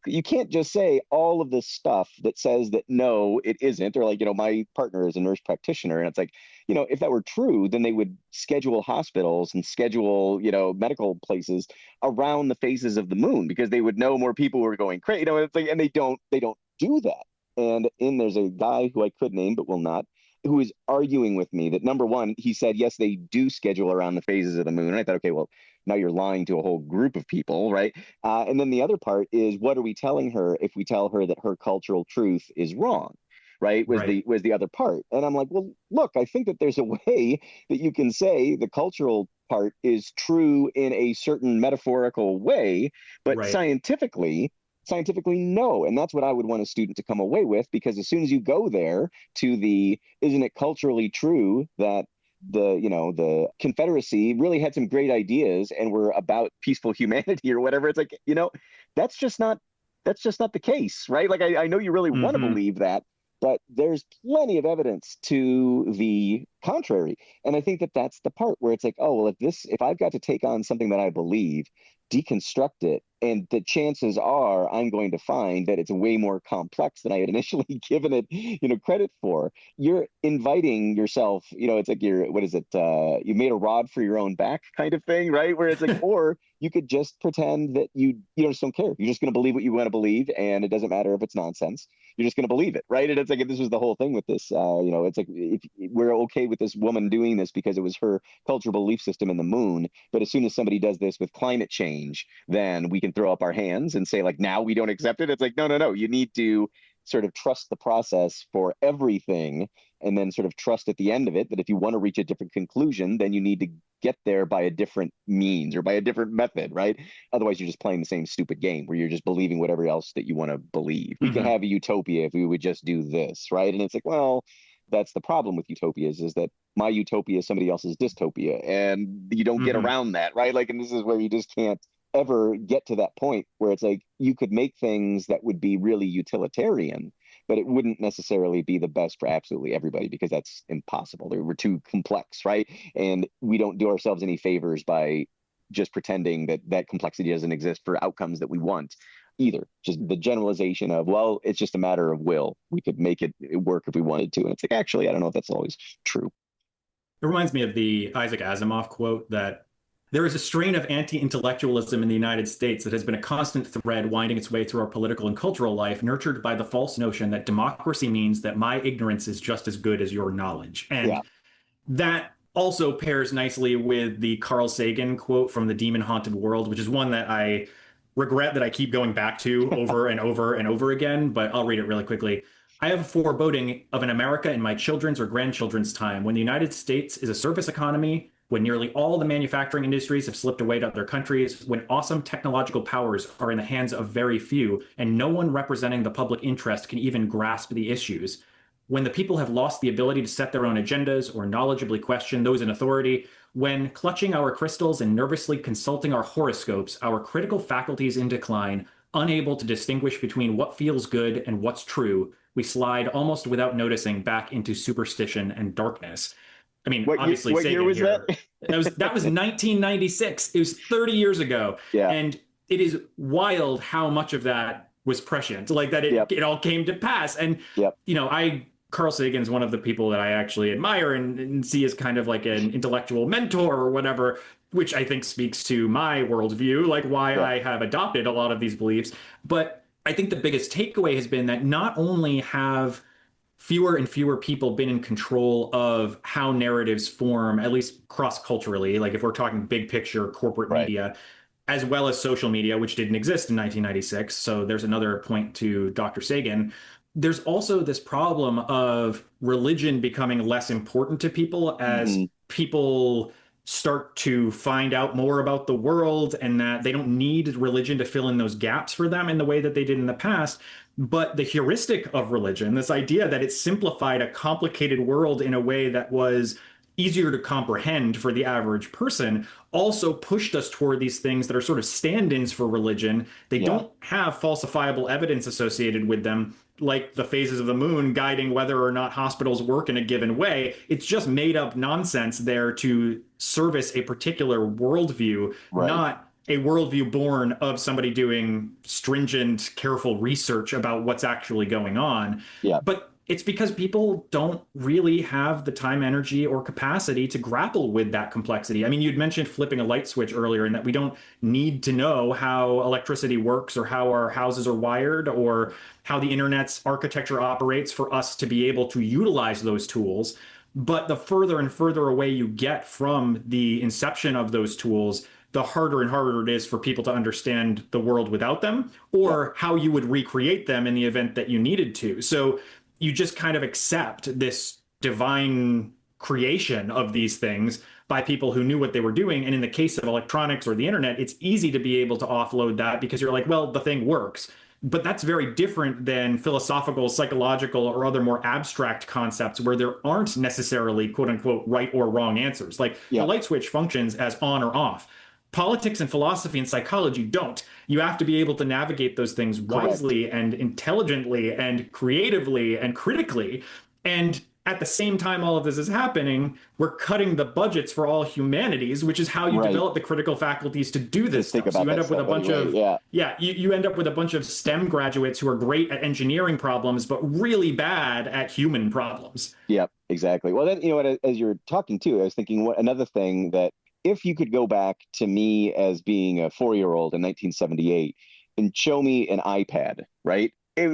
you can't just say all of this stuff that says that, no, it isn't. Or like, my partner is a nurse practitioner. And it's like, if that were true, then they would schedule hospitals and schedule, medical places around the phases of the moon, because they would know more people were going crazy. It's like, and they don't do that. And there's a guy who I could name but will not, who is arguing with me that, number one, he said, yes, they do schedule around the phases of the moon. And I thought, okay, well, now you're lying to a whole group of people, right? And then the other part is, what are we telling her if we tell her that her cultural truth is wrong? Right, was the other part. And I'm like, well, look, I think that there's a way that you can say the cultural part is true in a certain metaphorical way, but scientifically, no. And that's what I would want a student to come away with, because as soon as you go there to isn't it culturally true that the Confederacy really had some great ideas and were about peaceful humanity or whatever, it's like, that's just not the case, right? Like, I know you really want to believe that, but there's plenty of evidence to the contrary. And I think that that's the part where it's like, oh, well, if I've got to take on something that I believe, deconstruct it, and the chances are I'm going to find that it's way more complex than I had initially given it, credit for. You're inviting yourself, it's like you made a rod for your own back kind of thing, right? Where it's like, or you could just pretend that you just don't care. You're just going to believe what you want to believe, and it doesn't matter if it's nonsense. You're just going to believe it, right? And it's like, this was the whole thing with this, it's like, if we're okay with this woman doing this because it was her cultural belief system in the moon, but as soon as somebody does this with climate change, then we can throw up our hands and say, like, now we don't accept it. It's like, no, you need to sort of trust the process for everything, and then sort of trust at the end of it that if you want to reach a different conclusion, then you need to get there by a different means or by a different method, right? Otherwise, you're just playing the same stupid game where you're just believing whatever else that you want to believe. We can have a utopia if we would just do this, right? And it's like, well, that's the problem with utopias, is that my utopia is somebody else's dystopia, and you don't get around that, right? Like, and this is where you just can't ever get to that point where it's like you could make things that would be really utilitarian, but it wouldn't necessarily be the best for absolutely everybody, because that's impossible. We're too complex, right? And we don't do ourselves any favors by just pretending that that complexity doesn't exist for outcomes that we want either. Just the generalization of, well, it's just a matter of will. We could make it work if we wanted to. And it's like, actually, I don't know if that's always true. It reminds me of the Isaac Asimov quote that there is a strain of anti-intellectualism in the United States that has been a constant thread winding its way through our political and cultural life, nurtured by the false notion that democracy means that my ignorance is just as good as your knowledge. And that also pairs nicely with the Carl Sagan quote from The Demon Haunted World, which is one that I regret that I keep going back to over and over and over again, but I'll read it really quickly. I have a foreboding of an America in my children's or grandchildren's time when the United States is a service economy, when nearly all the manufacturing industries have slipped away to other countries, when awesome technological powers are in the hands of very few, and no one representing the public interest can even grasp the issues, when the people have lost the ability to set their own agendas or knowledgeably question those in authority, when, clutching our crystals and nervously consulting our horoscopes, our critical faculties in decline, unable to distinguish between what feels good and what's true, we slide almost without noticing back into superstition and darkness. I mean, obviously, what year was here, that? that was 1996. It was 30 years ago. Yeah. And it is wild how much of that was prescient, like that it all came to pass. And, you know, Carl Sagan is one of the people that I actually admire and see as kind of like an intellectual mentor or whatever, which I think speaks to my worldview, like why I have adopted a lot of these beliefs. But I think the biggest takeaway has been that not only have fewer and fewer people been in control of how narratives form, at least cross-culturally, like if we're talking big picture corporate media, as well as social media, which didn't exist in 1996. So there's another point to Dr. Sagan. There's also this problem of religion becoming less important to people as people start to find out more about the world, and that they don't need religion to fill in those gaps for them in the way that they did in the past. But the heuristic of religion, this idea that it simplified a complicated world in a way that was easier to comprehend for the average person, also pushed us toward these things that are sort of stand-ins for religion. They don't have falsifiable evidence associated with them, like the phases of the moon guiding whether or not hospitals work in a given way. It's just made up nonsense there to service a particular worldview, not a worldview born of somebody doing stringent, careful research about what's actually going on. But it's because people don't really have the time, energy, or capacity to grapple with that complexity. I mean, you'd mentioned flipping a light switch earlier, and that we don't need to know how electricity works or how our houses are wired or how the internet's architecture operates for us to be able to utilize those tools. But the further and further away you get from the inception of those tools, the harder and harder it is for people to understand the world without them, or how you would recreate them in the event that you needed to. So you just kind of accept this divine creation of these things by people who knew what they were doing. And in the case of electronics or the internet, it's easy to be able to offload that because you're like, well, the thing works. But that's very different than philosophical, psychological, or other more abstract concepts where there aren't necessarily, quote unquote, right or wrong answers. Like the light switch functions as on or off. Politics and philosophy and psychology don't. You have to be able to navigate those things wisely and intelligently and creatively and critically. And at the same time all of this is happening, we're cutting the budgets for all humanities, which is how you develop the critical faculties to do this stuff. So you end up with a bunch of you end up with a bunch of STEM graduates who are great at engineering problems, but really bad at human problems. Yep, exactly. Well, then, you know what, as you're talking too, I was thinking another thing that if you could go back to me as being a 4-year-old in 1978 and show me an iPad, right? It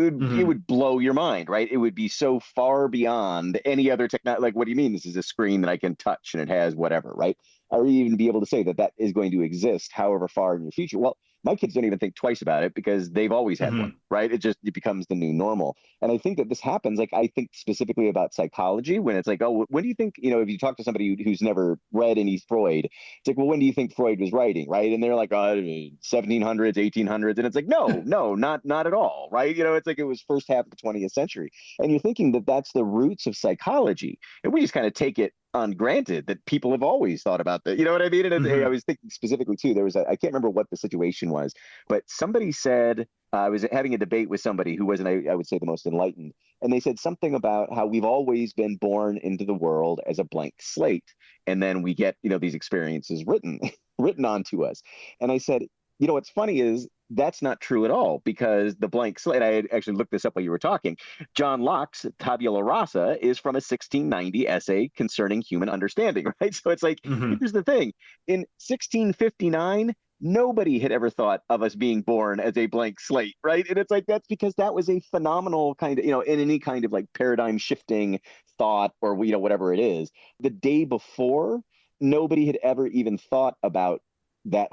would blow your mind, right? It would be so far beyond any other technology. Like, what do you mean? This is a screen that I can touch and it has whatever, right? or even be able to say that that is going to exist however far in your future. Well, my kids don't even think twice about it because they've always had one, right? It becomes the new normal. And I think that this happens, like, I think specifically about psychology when it's like, oh, when do you think, if you talk to somebody who's never read any Freud, it's like, well, when do you think Freud was writing, right? And they're like, 1700s, 1800s. And it's like, no, not at all, right? It's like it was first half of the 20th century. And you're thinking that that's the roots of psychology. And we just kind of take it on granted that people have always thought about that. You know what I mean? And I was thinking specifically too, I can't remember what the situation was, but somebody said, I was having a debate with somebody who wasn't, I would say, the most enlightened. And they said something about how we've always been born into the world as a blank slate. And then we get, these experiences written onto us. And I said, what's funny is that's not true at all, because the blank slate, I had actually looked this up while you were talking, John Locke's Tabula Rasa is from a 1690 essay concerning human understanding, right? So it's like, here's the thing. In 1659, nobody had ever thought of us being born as a blank slate, right? And it's like, that's because that was a phenomenal kind of, in any kind of like paradigm shifting thought or, whatever it is. The day before, nobody had ever even thought about that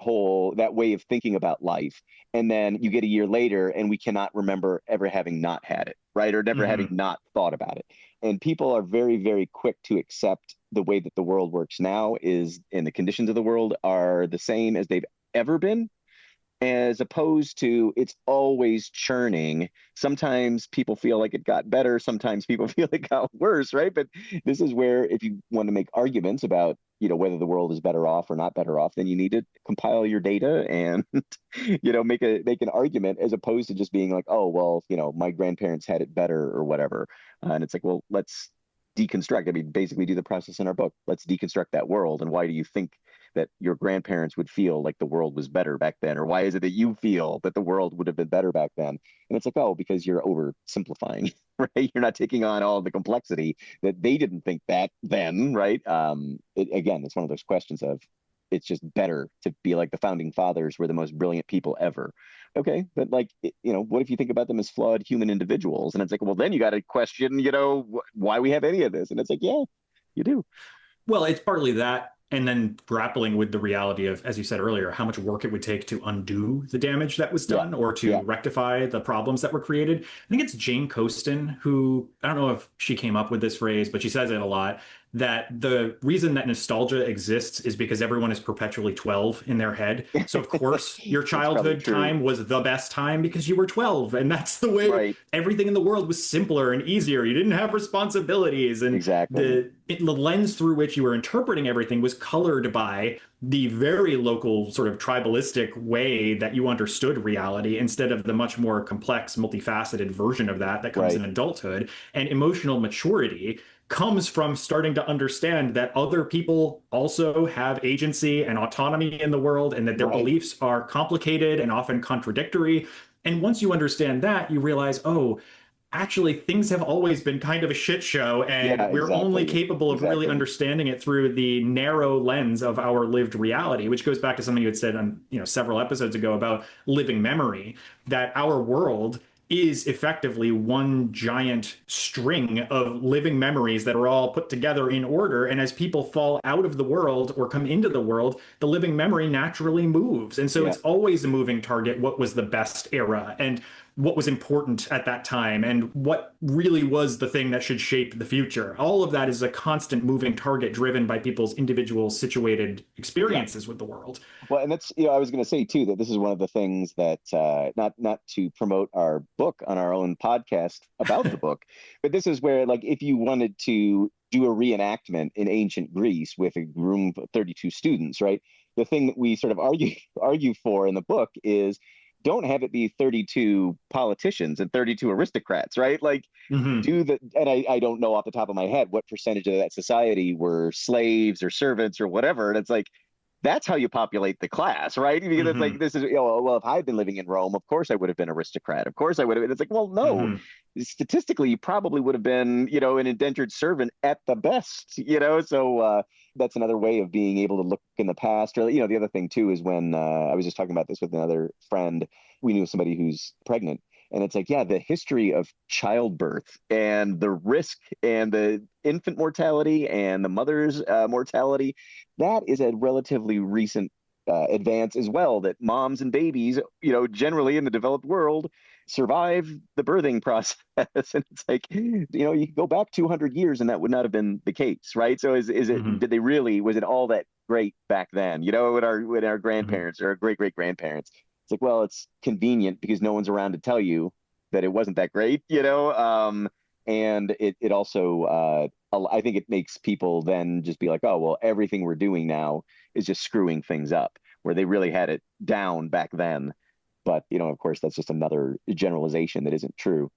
way of thinking about life. And then you get a year later and we cannot remember ever having not had it, right? Or never having not thought about it. And people are very, very quick to accept the way that the world works now and the conditions of the world are the same as they've ever been, as opposed to it's always churning. Sometimes people feel like it got better. Sometimes people feel it got worse, right? But this is where, if you want to make arguments about, whether the world is better off or not better off, then you need to compile your data and, make an argument, as opposed to just being like, oh, well, my grandparents had it better or whatever. And it's like, well, let's deconstruct. I mean, basically do the process in our book. Let's deconstruct that world. And why do you think that your grandparents would feel like the world was better back then? Or why is it that you feel that the world would have been better back then? And it's like, oh, because you're oversimplifying, right? You're not taking on all the complexity that they didn't think that then, right? Again, it's one of those questions of, it's just better to be like the founding fathers were the most brilliant people ever. Okay, but like, what if you think about them as flawed human individuals? And it's like, well, then you got to question, why we have any of this. And it's like, yeah, you do. Well, it's partly that, and then grappling with the reality of, as you said earlier, how much work it would take to undo the damage that was done or to rectify the problems that were created. I think it's Jane Coaston who, I don't know if she came up with this phrase, but she says it a lot, that the reason that nostalgia exists is because everyone is perpetually 12 in their head. So of course your childhood time was the best time because you were 12, and that's the way everything in the world was simpler and easier. You didn't have responsibilities, and the lens through which you were interpreting everything was colored by the very local sort of tribalistic way that you understood reality, instead of the much more complex, multifaceted version of that comes in adulthood. And emotional maturity comes from starting to understand that other people also have agency and autonomy in the world, and that their beliefs are complicated and often contradictory. And once you understand that, you realize, oh, actually, things have always been kind of a shit show, and we're only capable of really understanding it through the narrow lens of our lived reality, which goes back to something you had said on, several episodes ago about living memory, that our world is effectively one giant string of living memories that are all put together in order. And as people fall out of the world or come into the world, the living memory naturally moves. And so it's always a moving target. What was the best era, and what was important at that time, and what really was the thing that should shape the future? All of that is a constant moving target driven by people's individual situated experiences with the world. Well, and that's, I was going to say too, that this is one of the things that, not to promote our book on our own podcast about the book, but this is where, like, if you wanted to do a reenactment in ancient Greece with a room of 32 students, right? The thing that we sort of argue for in the book is, don't have it be 32 politicians and 32 aristocrats, right? Like, and I don't know off the top of my head what percentage of that society were slaves or servants or whatever. And it's like, that's how you populate the class, right? Because it's like, this is, well, if I'd been living in Rome, of course I would have been aristocrat. Of course I would have been. It's like, well, no, statistically, you probably would have been, an indentured servant at the best, so that's another way of being able to look in the past. Or, the other thing too is when I was just talking about this with another friend, we knew somebody who's pregnant. And it's like, yeah, the history of childbirth and the risk and the infant mortality and the mother's mortality, that is a relatively recent advance as well, that moms and babies, generally in the developed world, survive the birthing process. And it's like, you can go back 200 years and that would not have been the case, right? So is it, did they really, was it all that great back then, with our grandparents or our great great grandparents? It's like, well, it's convenient because no one's around to tell you that it wasn't that great, and it also, I think it makes people then just be like, oh, well, everything we're doing now is just screwing things up, where they really had it down back then. But, of course, that's just another generalization that isn't true.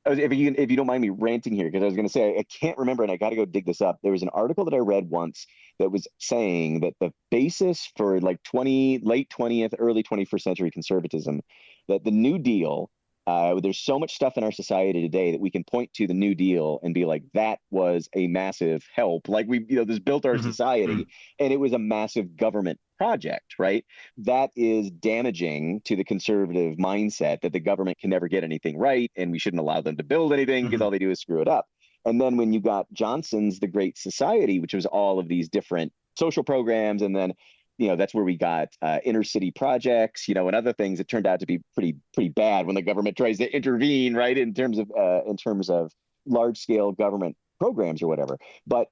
If you don't mind me ranting here, because I was going to say, I can't remember, and I got to go dig this up. There was an article that I read once that was saying that the basis for like late 20th, early 21st century conservatism, that the New Deal, there's so much stuff in our society today that we can point to the New Deal and be like, that was a massive help. Like this built our society, and it was a massive government project, right? That is damaging to the conservative mindset that the government can never get anything right, and we shouldn't allow them to build anything because all they do is screw it up. And then when you got Johnson's The Great Society, which was all of these different social programs, and then that's where we got inner city projects, and other things that turned out to be pretty bad when the government tries to intervene, right, in terms of large scale government programs or whatever. But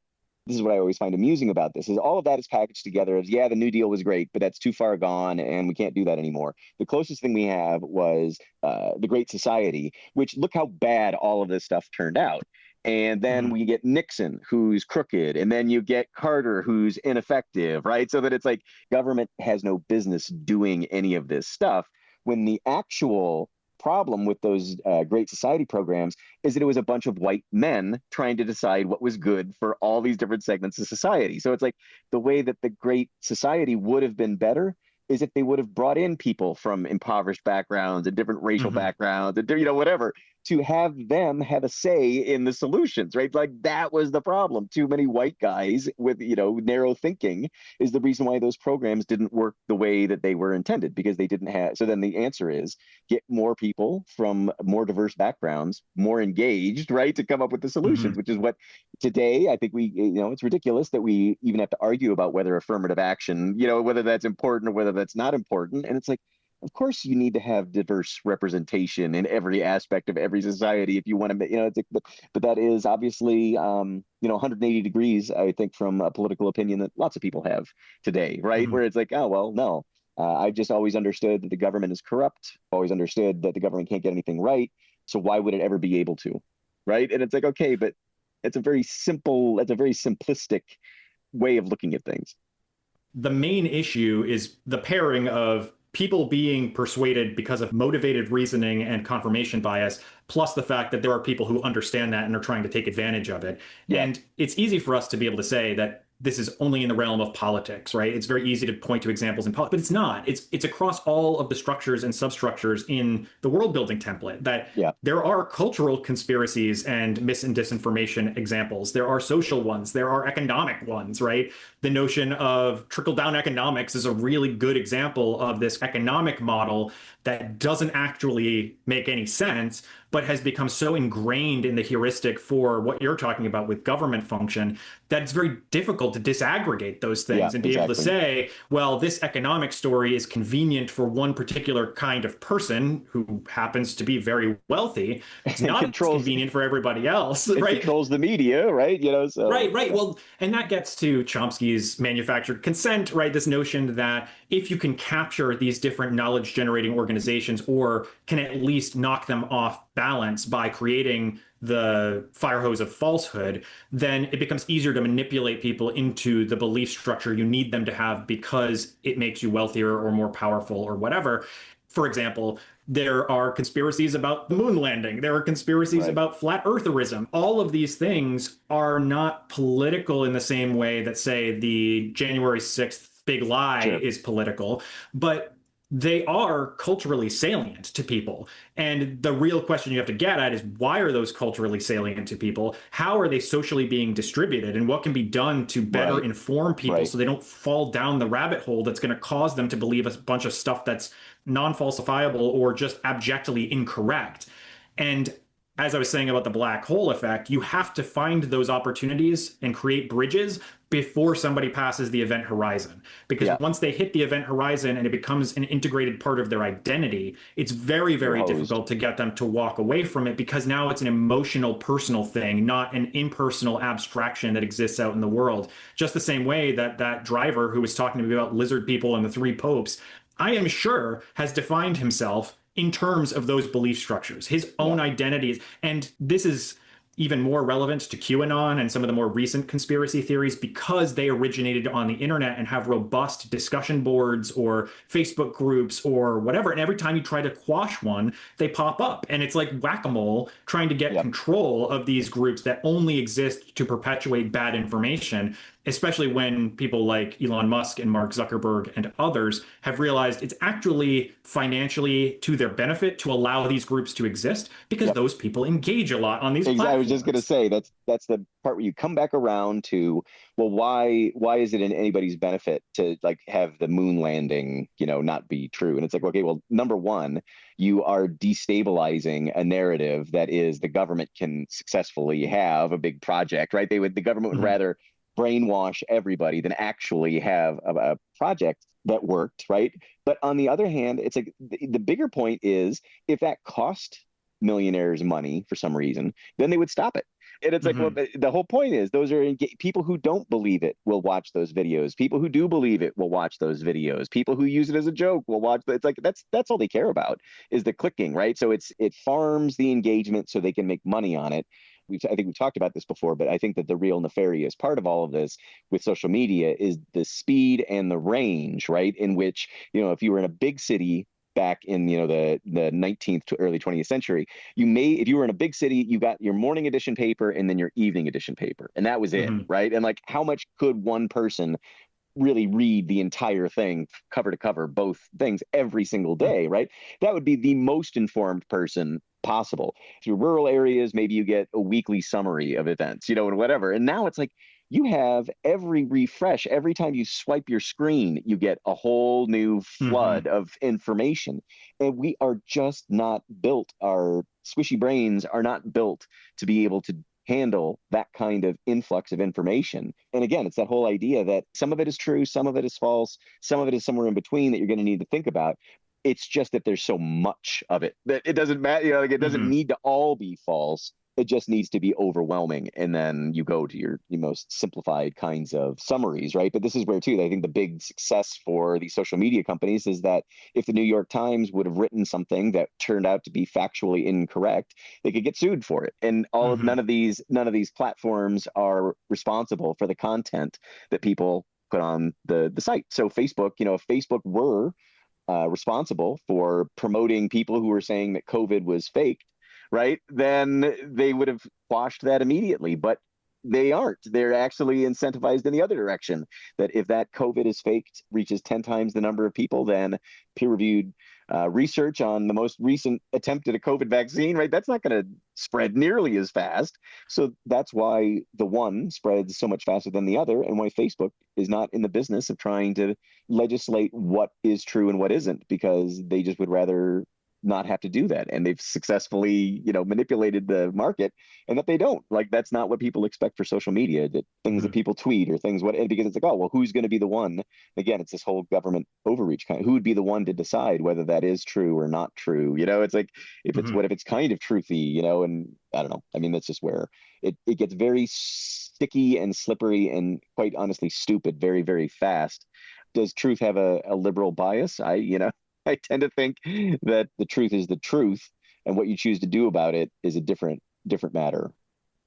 this is what I always find amusing about this, is all of that is packaged together as, yeah, the New Deal was great, but that's too far gone and we can't do that anymore. The closest thing we have was the Great Society, which, look how bad all of this stuff turned out. And then we get Nixon, who's crooked, and then you get Carter, who's ineffective, right? So that it's like government has no business doing any of this stuff, when the actual problem with those Great Society programs is that it was a bunch of white men trying to decide what was good for all these different segments of society. So it's like the way that the Great Society would have been better is if they would have brought in people from impoverished backgrounds and different racial backgrounds and whatever, to have them have a say in the solutions, right? Like, that was the problem. Too many white guys with, narrow thinking is the reason why those programs didn't work the way that they were intended, because they didn't have. So then the answer is get more people from more diverse backgrounds, more engaged, right, to come up with the solutions, which is what today I think it's ridiculous that we even have to argue about whether affirmative action, whether that's important or whether that's not important. And it's like, of course, you need to have diverse representation in every aspect of every society if you want to, it's like, but that is obviously, 180 degrees, I think, from a political opinion that lots of people have today, right? Where it's like, oh, well, no, I've just always understood that the government is corrupt, always understood that the government can't get anything right. So why would it ever be able to? Right. And it's like, okay, but it's a very simplistic way of looking at things. The main issue is the pairing of people being persuaded because of motivated reasoning and confirmation bias, plus the fact that there are people who understand that and are trying to take advantage of it. Yeah. And it's easy for us to be able to say that this is only in the realm of politics, right? It's very easy to point to examples in politics, but it's not. It's across all of the structures and substructures in the world building template, that there are cultural conspiracies and mis and disinformation examples. There are social ones. There are economic ones, right? The notion of trickle-down economics is a really good example of this economic model that doesn't actually make any sense, but has become so ingrained in the heuristic for what you're talking about with government function that it's very difficult to disaggregate those things and be able to say, well, this economic story is convenient for one particular kind of person who happens to be very wealthy. It's not convenient for everybody else, right? It controls the media, right? So right. Well, and that gets to Chomsky's manufactured consent, right? This notion that if you can capture these different knowledge generating organizations, or can at least knock them off balance by creating the fire hose of falsehood, then it becomes easier to manipulate people into the belief structure you need them to have because it makes you wealthier or more powerful or whatever. For example, there are conspiracies about the moon landing. There are conspiracies about flat eartherism. All of these things are not political in the same way that, say, the January 6th big lie is political, but they are culturally salient to people. And the real question you have to get at is, why are those culturally salient to people? How are they socially being distributed? And what can be done to better Right. inform people Right. so they don't fall down the rabbit hole that's going to cause them to believe a bunch of stuff that's non-falsifiable or just abjectly incorrect? And as I was saying about the black hole effect, you have to find those opportunities and create bridges before somebody passes the event horizon. Because Yeah. once they hit the event horizon and it becomes an integrated part of their identity, it's very, You're very hosed. difficult to get them to walk away from it, because now it's an emotional, personal thing, not an impersonal abstraction that exists out in the world. Just the same way that that driver who was talking to me about lizard people and the three popes, I am sure, has defined himself in terms of those belief structures, his Yeah. own identities. And this is even more relevant to QAnon and some of the more recent conspiracy theories, because they originated on the internet and have robust discussion boards or Facebook groups or whatever. And every time you try to quash one, they pop up. And it's like whack-a-mole trying to get Yep. control of these groups that only exist to perpetuate bad information, especially when people like Elon Musk and Mark Zuckerberg and others have realized it's actually financially to their benefit to allow these groups to exist, because Yep. those people engage a lot on these I was just going to platforms. say that's the part where you come back around to, well, why is it in anybody's benefit to like have the moon landing, not be true? And it's like, okay, well, number one, you are destabilizing a narrative that is the government can successfully have a big project, right? The government would Mhm. rather brainwash everybody than actually have a project that worked, right? But on the other hand, it's like the bigger point is, if that cost millionaires money for some reason, then they would stop it. And it's like, well, Mhm. the whole point is those are people who don't believe it will watch those videos. People who do believe it will watch those videos. People who use it as a joke will watch. It's like that's all they care about is the clicking, right? So it farms the engagement so they can make money on it. I think we've talked about this before, but I think that the real nefarious part of all of this with social media is the speed and the range, right? In which, if you were in a big city back in the 19th to early 20th century, if you were in a big city, you got your morning edition paper and then your evening edition paper, and that was it, Mhm. right? And like, how much could one person really read the entire thing cover to cover, both things every single day, right? That would be the most informed person possible. Through rural areas, maybe you get a weekly summary of events, and whatever. And now it's like, you have every refresh, every time you swipe your screen, you get a whole new flood Mhm. of information. And we are just not built, our squishy brains are not built to be able to handle that kind of influx of information. And again, it's that whole idea that some of it is true, some of it is false, some of it is somewhere in between that you're going to need to think about. It's just that there's so much of it that it doesn't matter, like it doesn't Mhm. need to all be false. It just needs to be overwhelming. And then you go to your most simplified kinds of summaries, right? But this is where, too, I think the big success for these social media companies is that if the New York Times would have written something that turned out to be factually incorrect, they could get sued for it. And Mhm. none of these platforms are responsible for the content that people put on the site. So Facebook, if Facebook were responsible for promoting people who were saying that COVID was fake, right? Then they would have quashed that immediately. But they aren't. They're actually incentivized in the other direction. That if that COVID is faked, reaches 10 times the number of people, then peer reviewed research on the most recent attempt at a COVID vaccine, right? That's not going to spread nearly as fast. So that's why the one spreads so much faster than the other, and why Facebook is not in the business of trying to legislate what is true and what isn't, because they just would rather not have to do that. And they've successfully, manipulated the market, and that they don't. Like, that's not what people expect for social media, that things that Mhm. people tweet or things because it's like, oh, well, who's going to be the one? Again, it's this whole government overreach kind of, who would be the one to decide whether that is true or not true? It's like, Mhm. what if it's kind of truthy, and I don't know. I mean, that's just where it gets very sticky and slippery and quite honestly stupid very, very fast. Does truth have a liberal bias? I tend to think that the truth is the truth, and what you choose to do about it is a different matter.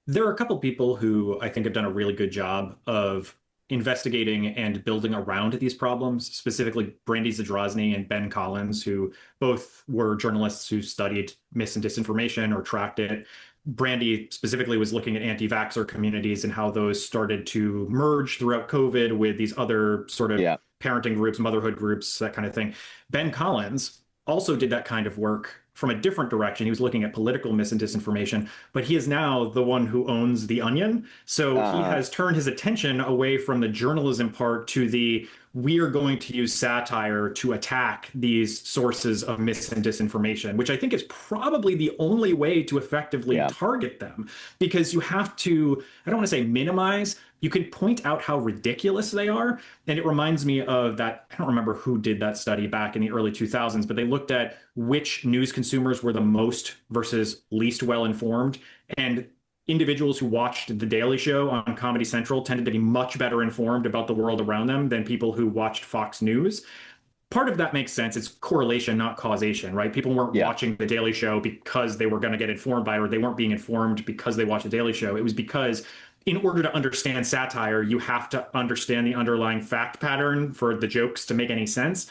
There are a couple people who I think have done a really good job of investigating and building around these problems, specifically Brandy Zadrozny and Ben Collins, who both were journalists who studied mis and disinformation or tracked it. Brandy specifically was looking at anti-vaxxer communities and how those started to merge throughout COVID with these other sort of Yeah. parenting groups, motherhood groups, that kind of thing. Ben Collins also did that kind of work from a different direction. He was looking at political mis and disinformation, but he is now the one who owns The Onion. So he has turned his attention away from the journalism part to the we are going to use satire to attack these sources of mis and disinformation, which I think is probably the only way to effectively target them, because you have to, I don't want to say minimize, you can point out how ridiculous they are. And it reminds me of that, I don't remember who did that study back in the early 2000s, but they looked at which news consumers were the most versus least well informed. And individuals who watched The Daily Show on Comedy Central tended to be much better informed about the world around them than people who watched Fox News. Part of that makes sense. It's correlation, not causation, right? People weren't watching The Daily Show because they were going to get informed by it, or they weren't being informed because they watched The Daily Show. It was because in order to understand satire, you have to understand the underlying fact pattern for the jokes to make any sense.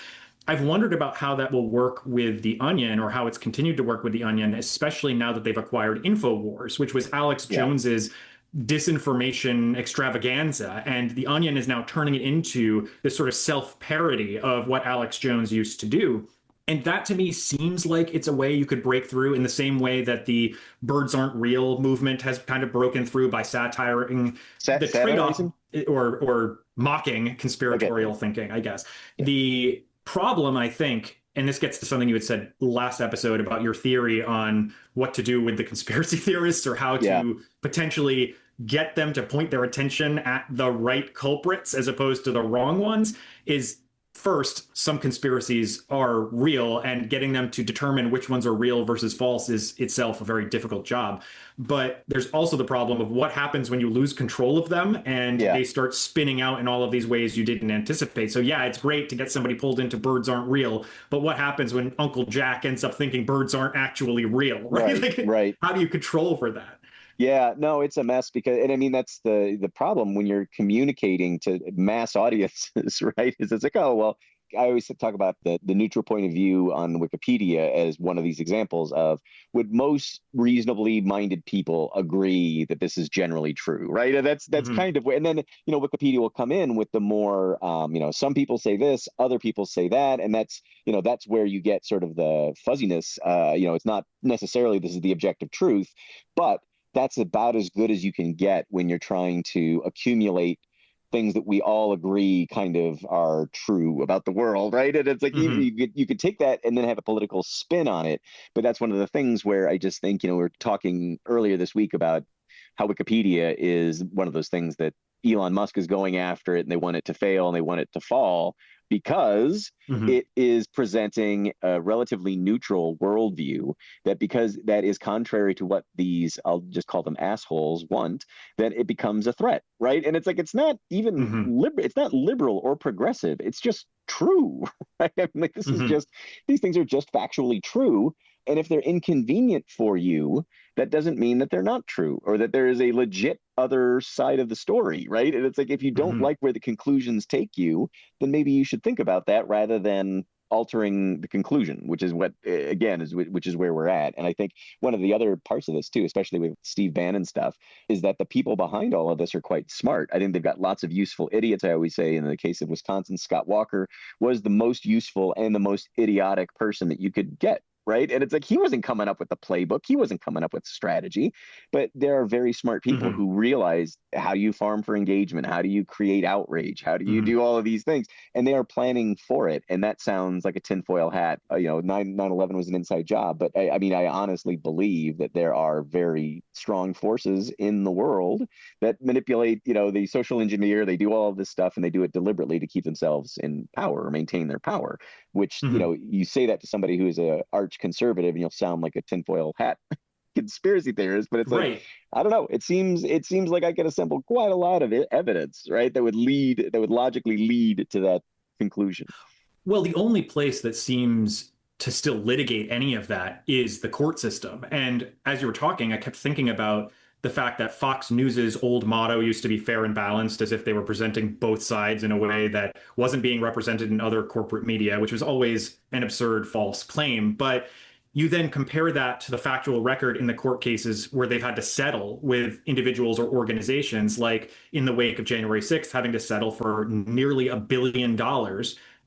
I've wondered about how that will work with The Onion, or how it's continued to work with The Onion, especially now that they've acquired InfoWars, which was Alex Jones's disinformation extravaganza. And The Onion is now turning it into this sort of self-parody of what Alex Jones used to do. And that to me seems like it's a way you could break through, in the same way that the birds aren't real movement has kind of broken through by satiring the trade-off or mocking conspiratorial thinking, I guess. The problem, I think, and this gets to something you had said last episode about your theory on what to do with the conspiracy theorists, or how to potentially get them to point their attention at the right culprits as opposed to the wrong ones, is first, some conspiracies are real, and getting them to determine which ones are real versus false is itself a very difficult job. But there's also the problem of what happens when you lose control of them and they start spinning out in all of these ways you didn't anticipate. So yeah, it's great to get somebody pulled into birds aren't real, but what happens when Uncle Jack ends up thinking birds aren't actually real, right? Like, how do you control for that? Yeah, no, it's a mess, because, and I mean, that's the problem when you're communicating to mass audiences, right? Is it's like, oh, well, I always talk about the neutral point of view on Wikipedia as one of these examples of, would most reasonably minded people agree that this is generally true, right? And that's kind of where, and then, Wikipedia will come in with the more, some people say this, other people say that. And that's where you get sort of the fuzziness. It's not necessarily this is the objective truth, but that's about as good as you can get when you're trying to accumulate things that we all agree kind of are true about the world, right? And it's like you could take that and then have a political spin on it. But that's one of the things where I just think, we were talking earlier this week about how Wikipedia is one of those things that Elon Musk is going after it, and they want it to fail and they want it to fall, because it is presenting a relatively neutral worldview, because that is contrary to what these, I'll just call them assholes, want, then it becomes a threat, right? And it's like, it's not even it's not liberal or progressive. It's just true, right? I mean, like, this is just, these things are just factually true. And if they're inconvenient for you, that doesn't mean that they're not true, or that there is a legit other side of the story, right? And it's like, if you don't like where the conclusions take you, then maybe you should think about that rather than altering the conclusion, which is what, again, which is where we're at. And I think one of the other parts of this too, especially with Steve Bannon stuff, is that the people behind all of this are quite smart. I think they've got lots of useful idiots. I always say, in the case of Wisconsin, Scott Walker was the most useful and the most idiotic person that you could get. Right. And it's like, he wasn't coming up with the playbook. He wasn't coming up with strategy. But there are very smart people who realize how you farm for engagement. How do you create outrage? How do you do all of these things? And they are planning for it. And that sounds like a tinfoil hat. 9/11 was an inside job. But I mean, I honestly believe that there are very strong forces in the world that manipulate, the social engineer. They do all of this stuff, and they do it deliberately to keep themselves in power or maintain their power, which, you say that to somebody who is a arch conservative and you'll sound like a tinfoil hat conspiracy theorist, but it's like, I don't know. It seems like I could assemble quite a lot of evidence, right? That would logically lead to that conclusion. Well, the only place that seems to still litigate any of that is the court system. And as you were talking, I kept thinking about the fact that Fox News's old motto used to be fair and balanced, as if they were presenting both sides in a way that wasn't being represented in other corporate media, which was always an absurd, false claim. But You then compare that to the factual record in the court cases where they've had to settle with individuals or organizations, like in the wake of January 6th, having to settle for nearly $1 billion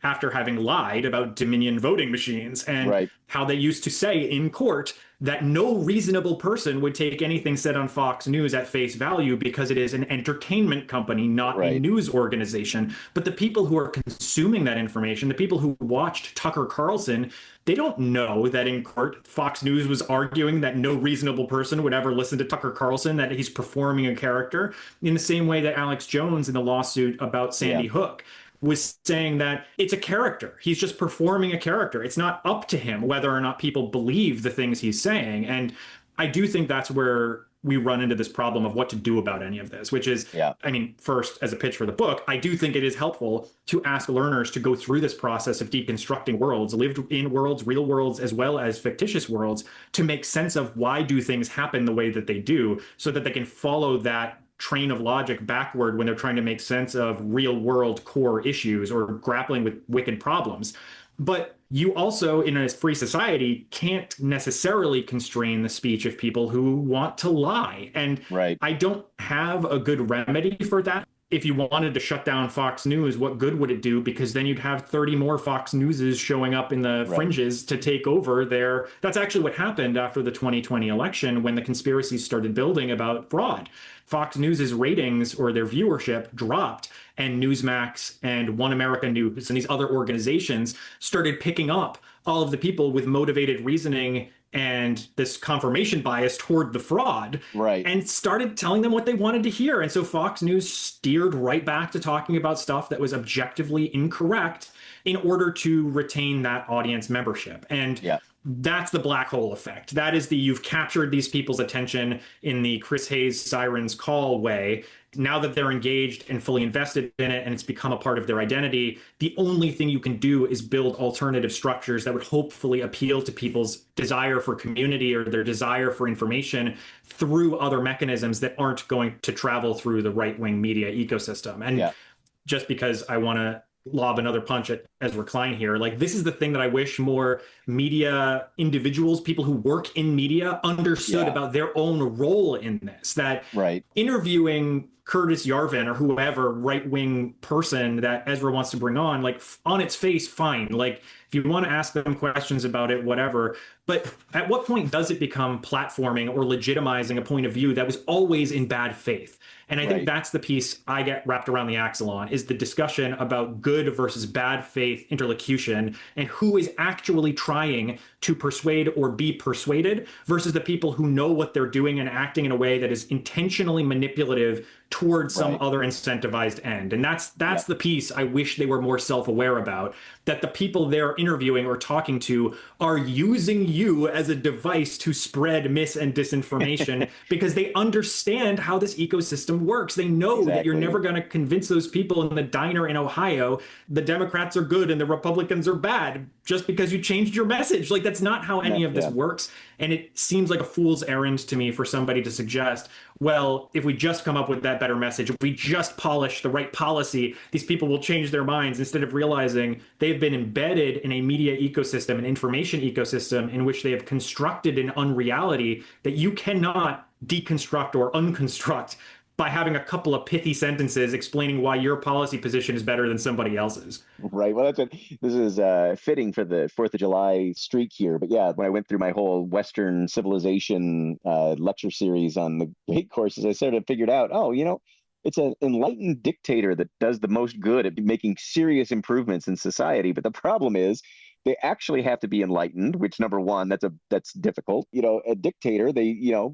after having lied about Dominion voting machines, and Right. how they used to say in court that no reasonable person would take anything said on Fox News at face value because it is an entertainment company, not a Right. news organization. But the people who are consuming that information, the people who watched Tucker Carlson, they don't know that in court Fox News was arguing that no reasonable person would ever listen to Tucker Carlson, that he's performing a character, in the same way that Alex Jones in the lawsuit about Sandy Yeah. Hook was saying that it's a character. He's just performing a character. It's not up to him whether or not people believe the things he's saying. And I do think that's where we run into this problem of what to do about any of this, which is, Yeah. I mean, first, as a pitch for the book, I do think it is helpful to ask learners to go through this process of deconstructing worlds, lived in worlds, real worlds, as well as fictitious worlds, to make sense of why do things happen the way that they do, so that they can follow that train of logic backward when they're trying to make sense of real world core issues or grappling with wicked problems. But you also, in a free society, can't necessarily constrain the speech of people who want to lie. And Right. I don't have a good remedy for that. If you wanted to shut down Fox News, what good would it do? Because then you'd have 30 more Fox Newses showing up in the fringes to take over there. That's actually what happened after the 2020 election when the conspiracies started building about fraud. Fox News's ratings or their viewership dropped, and Newsmax and One America News and these other organizations started picking up all of the people with motivated reasoning and this confirmation bias toward the fraud, Right. and started telling them what they wanted to hear. And so Fox News steered right back to talking about stuff that was objectively incorrect in order to retain that audience membership. And Yeah. that's the black hole effect. That is you've captured these people's attention in the Chris Hayes Sirens call way. Now that they're engaged and fully invested in it and it's become a part of their identity, the only thing you can do is build alternative structures that would hopefully appeal to people's desire for community or their desire for information through other mechanisms that aren't going to travel through the right-wing media ecosystem. And just because I want to lob another punch at Ezra Klein here, like, this is the thing that I wish more media individuals, people who work in media, understood about their own role in this. That interviewing Curtis Yarvin or whoever right-wing person that Ezra wants to bring on, like, on its face, fine. Like, if you want to ask them questions about it, whatever. But at what point does it become platforming or legitimizing a point of view that was always in bad faith? And I think that's the piece I get wrapped around the axle on, is the discussion about good versus bad faith interlocution and who is actually trying to persuade or be persuaded versus the people who know what they're doing and acting in a way that is intentionally manipulative towards some other incentivized end. And that's the piece I wish they were more self-aware about, that the people they're interviewing or talking to are using you as a device to spread mis and disinformation because they understand how this ecosystem works. They know that you're never going to convince those people in the diner in Ohio the Democrats are good and the Republicans are bad just because you changed your message. Like, that's not how any of this works. And it seems like a fool's errand to me for somebody to suggest, well, if we just come up with that better message, if we just polish the right policy, these people will change their minds, instead of realizing they've been embedded in a media ecosystem, an information ecosystem in which they have constructed an unreality that you cannot deconstruct or unconstruct by having a couple of pithy sentences explaining why your policy position is better than somebody else's. Right. Well, this is fitting for the 4th of July streak here. But yeah, when I went through my whole Western civilization lecture series on the GATE courses, I sort of figured out, it's an enlightened dictator that does the most good at making serious improvements in society. But the problem is, they actually have to be enlightened, which, number one, that's difficult. A dictator, they,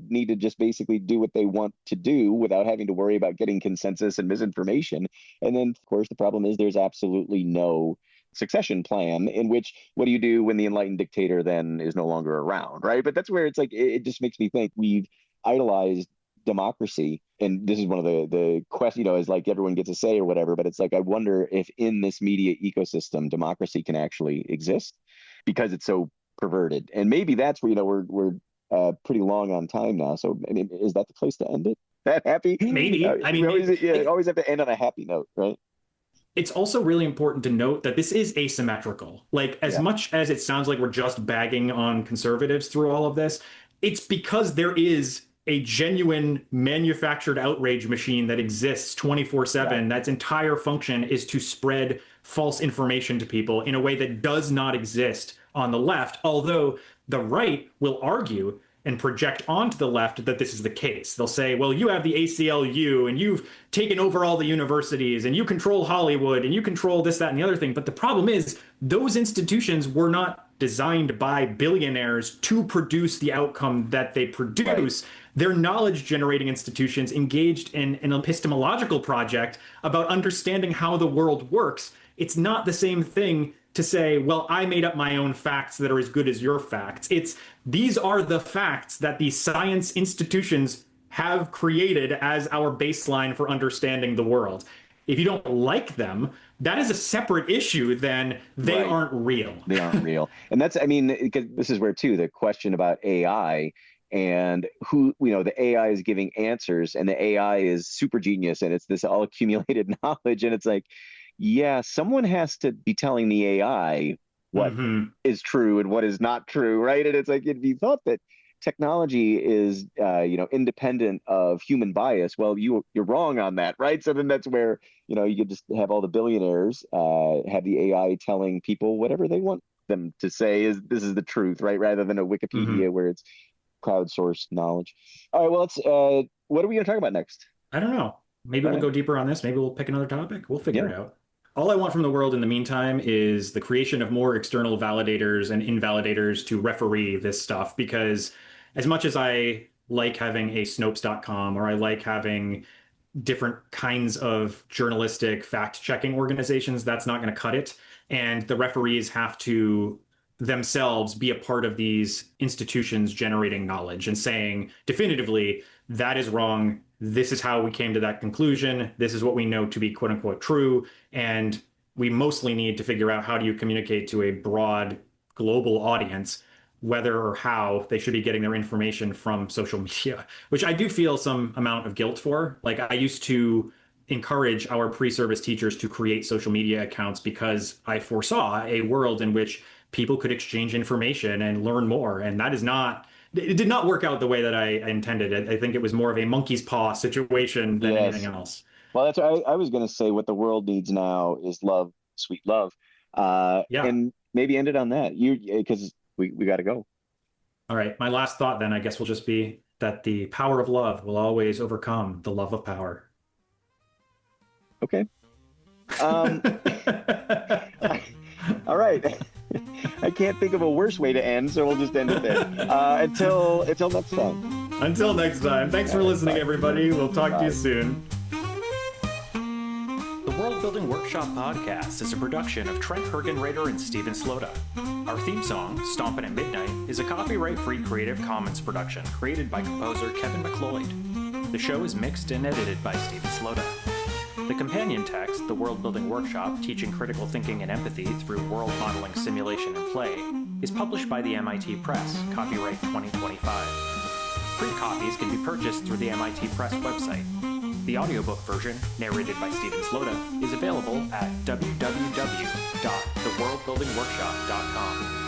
need to just basically do what they want to do without having to worry about getting consensus and misinformation. And then, of course, the problem is there's absolutely no succession plan, in which, what do you do when the enlightened dictator then is no longer around, right? But that's where it's like, it just makes me think we've idolized democracy. And this is one of the questions, is like everyone gets a say or whatever, but it's like, I wonder if in this media ecosystem, democracy can actually exist because it's so perverted. And maybe that's where, we're pretty long on time now. So, I mean, is that the place to end it? That happy? Maybe. I mean, we always have to end on a happy note, right? It's also really important to note that this is asymmetrical. Like, as much as it sounds like we're just bagging on conservatives through all of this, it's because there is a genuine manufactured outrage machine that exists 24/7. That's entire function is to spread false information to people in a way that does not exist on the left, although the right will argue and project onto the left that this is the case. They'll say, well, you have the ACLU and you've taken over all the universities and you control Hollywood and you control this, that, and the other thing. But the problem is those institutions were not designed by billionaires to produce the outcome that they produce. Right. They're knowledge generating institutions engaged in an epistemological project about understanding how the world works. It's not the same thing to say, well, I made up my own facts that are as good as your facts. These are the facts that the science institutions have created as our baseline for understanding the world. If you don't like them, that is a separate issue than they aren't real. They aren't real. And that's, I mean, because this is where, too, the question about AI and who, the AI is giving answers and the AI is super genius and it's this all accumulated knowledge. And it's like, yeah, someone has to be telling the AI what is true and what is not true, right? And it's like, if you thought that technology is, independent of human bias, well, you're wrong on that, right? So then that's where, you could just have all the billionaires have the AI telling people whatever they want them to say this is the truth, right? Rather than a Wikipedia where it's crowdsourced knowledge. All right, well, what are we going to talk about next? I don't know. Maybe we'll go deeper on this. Maybe we'll pick another topic. We'll figure it out. All I want from the world in the meantime is the creation of more external validators and invalidators to referee this stuff, because as much as I like having a Snopes.com or I like having different kinds of journalistic fact-checking organizations, that's not going to cut it. And the referees have to themselves be a part of these institutions generating knowledge and saying definitively, that is wrong. This is how we came to that conclusion. This is what we know to be quote unquote true. And we mostly need to figure out how do you communicate to a broad global audience, whether or how they should be getting their information from social media, which I do feel some amount of guilt for. Like, I used to encourage our pre-service teachers to create social media accounts because I foresaw a world in which people could exchange information and learn more. And it did not work out the way that I intended. I think it was more of a monkey's paw situation than anything else. Well, that's what I was going to say. What the world needs now is love, sweet love. And maybe end it on that. Because we got to go. All right. My last thought then, I guess, will just be that the power of love will always overcome the love of power. Okay. All right. I can't think of a worse way to end, so we'll just end it there. Until next time. Until next time. Thanks for listening, everybody. We'll talk to you soon. The Worldbuilding Workshop podcast is a production of Trent Hergenrader and Steven Slota. Our theme song, Stompin' at Midnight, is a copyright-free Creative Commons production created by composer Kevin MacLeod. The show is mixed and edited by Steven Slota. The companion text, The Worldbuilding Workshop, Teaching Critical Thinking and Empathy Through World Modeling, Simulation, and Play, is published by the MIT Press, copyright 2025. Print copies can be purchased through the MIT Press website. The audiobook version, narrated by Steven Slota, is available at www.theworldbuildingworkshop.com.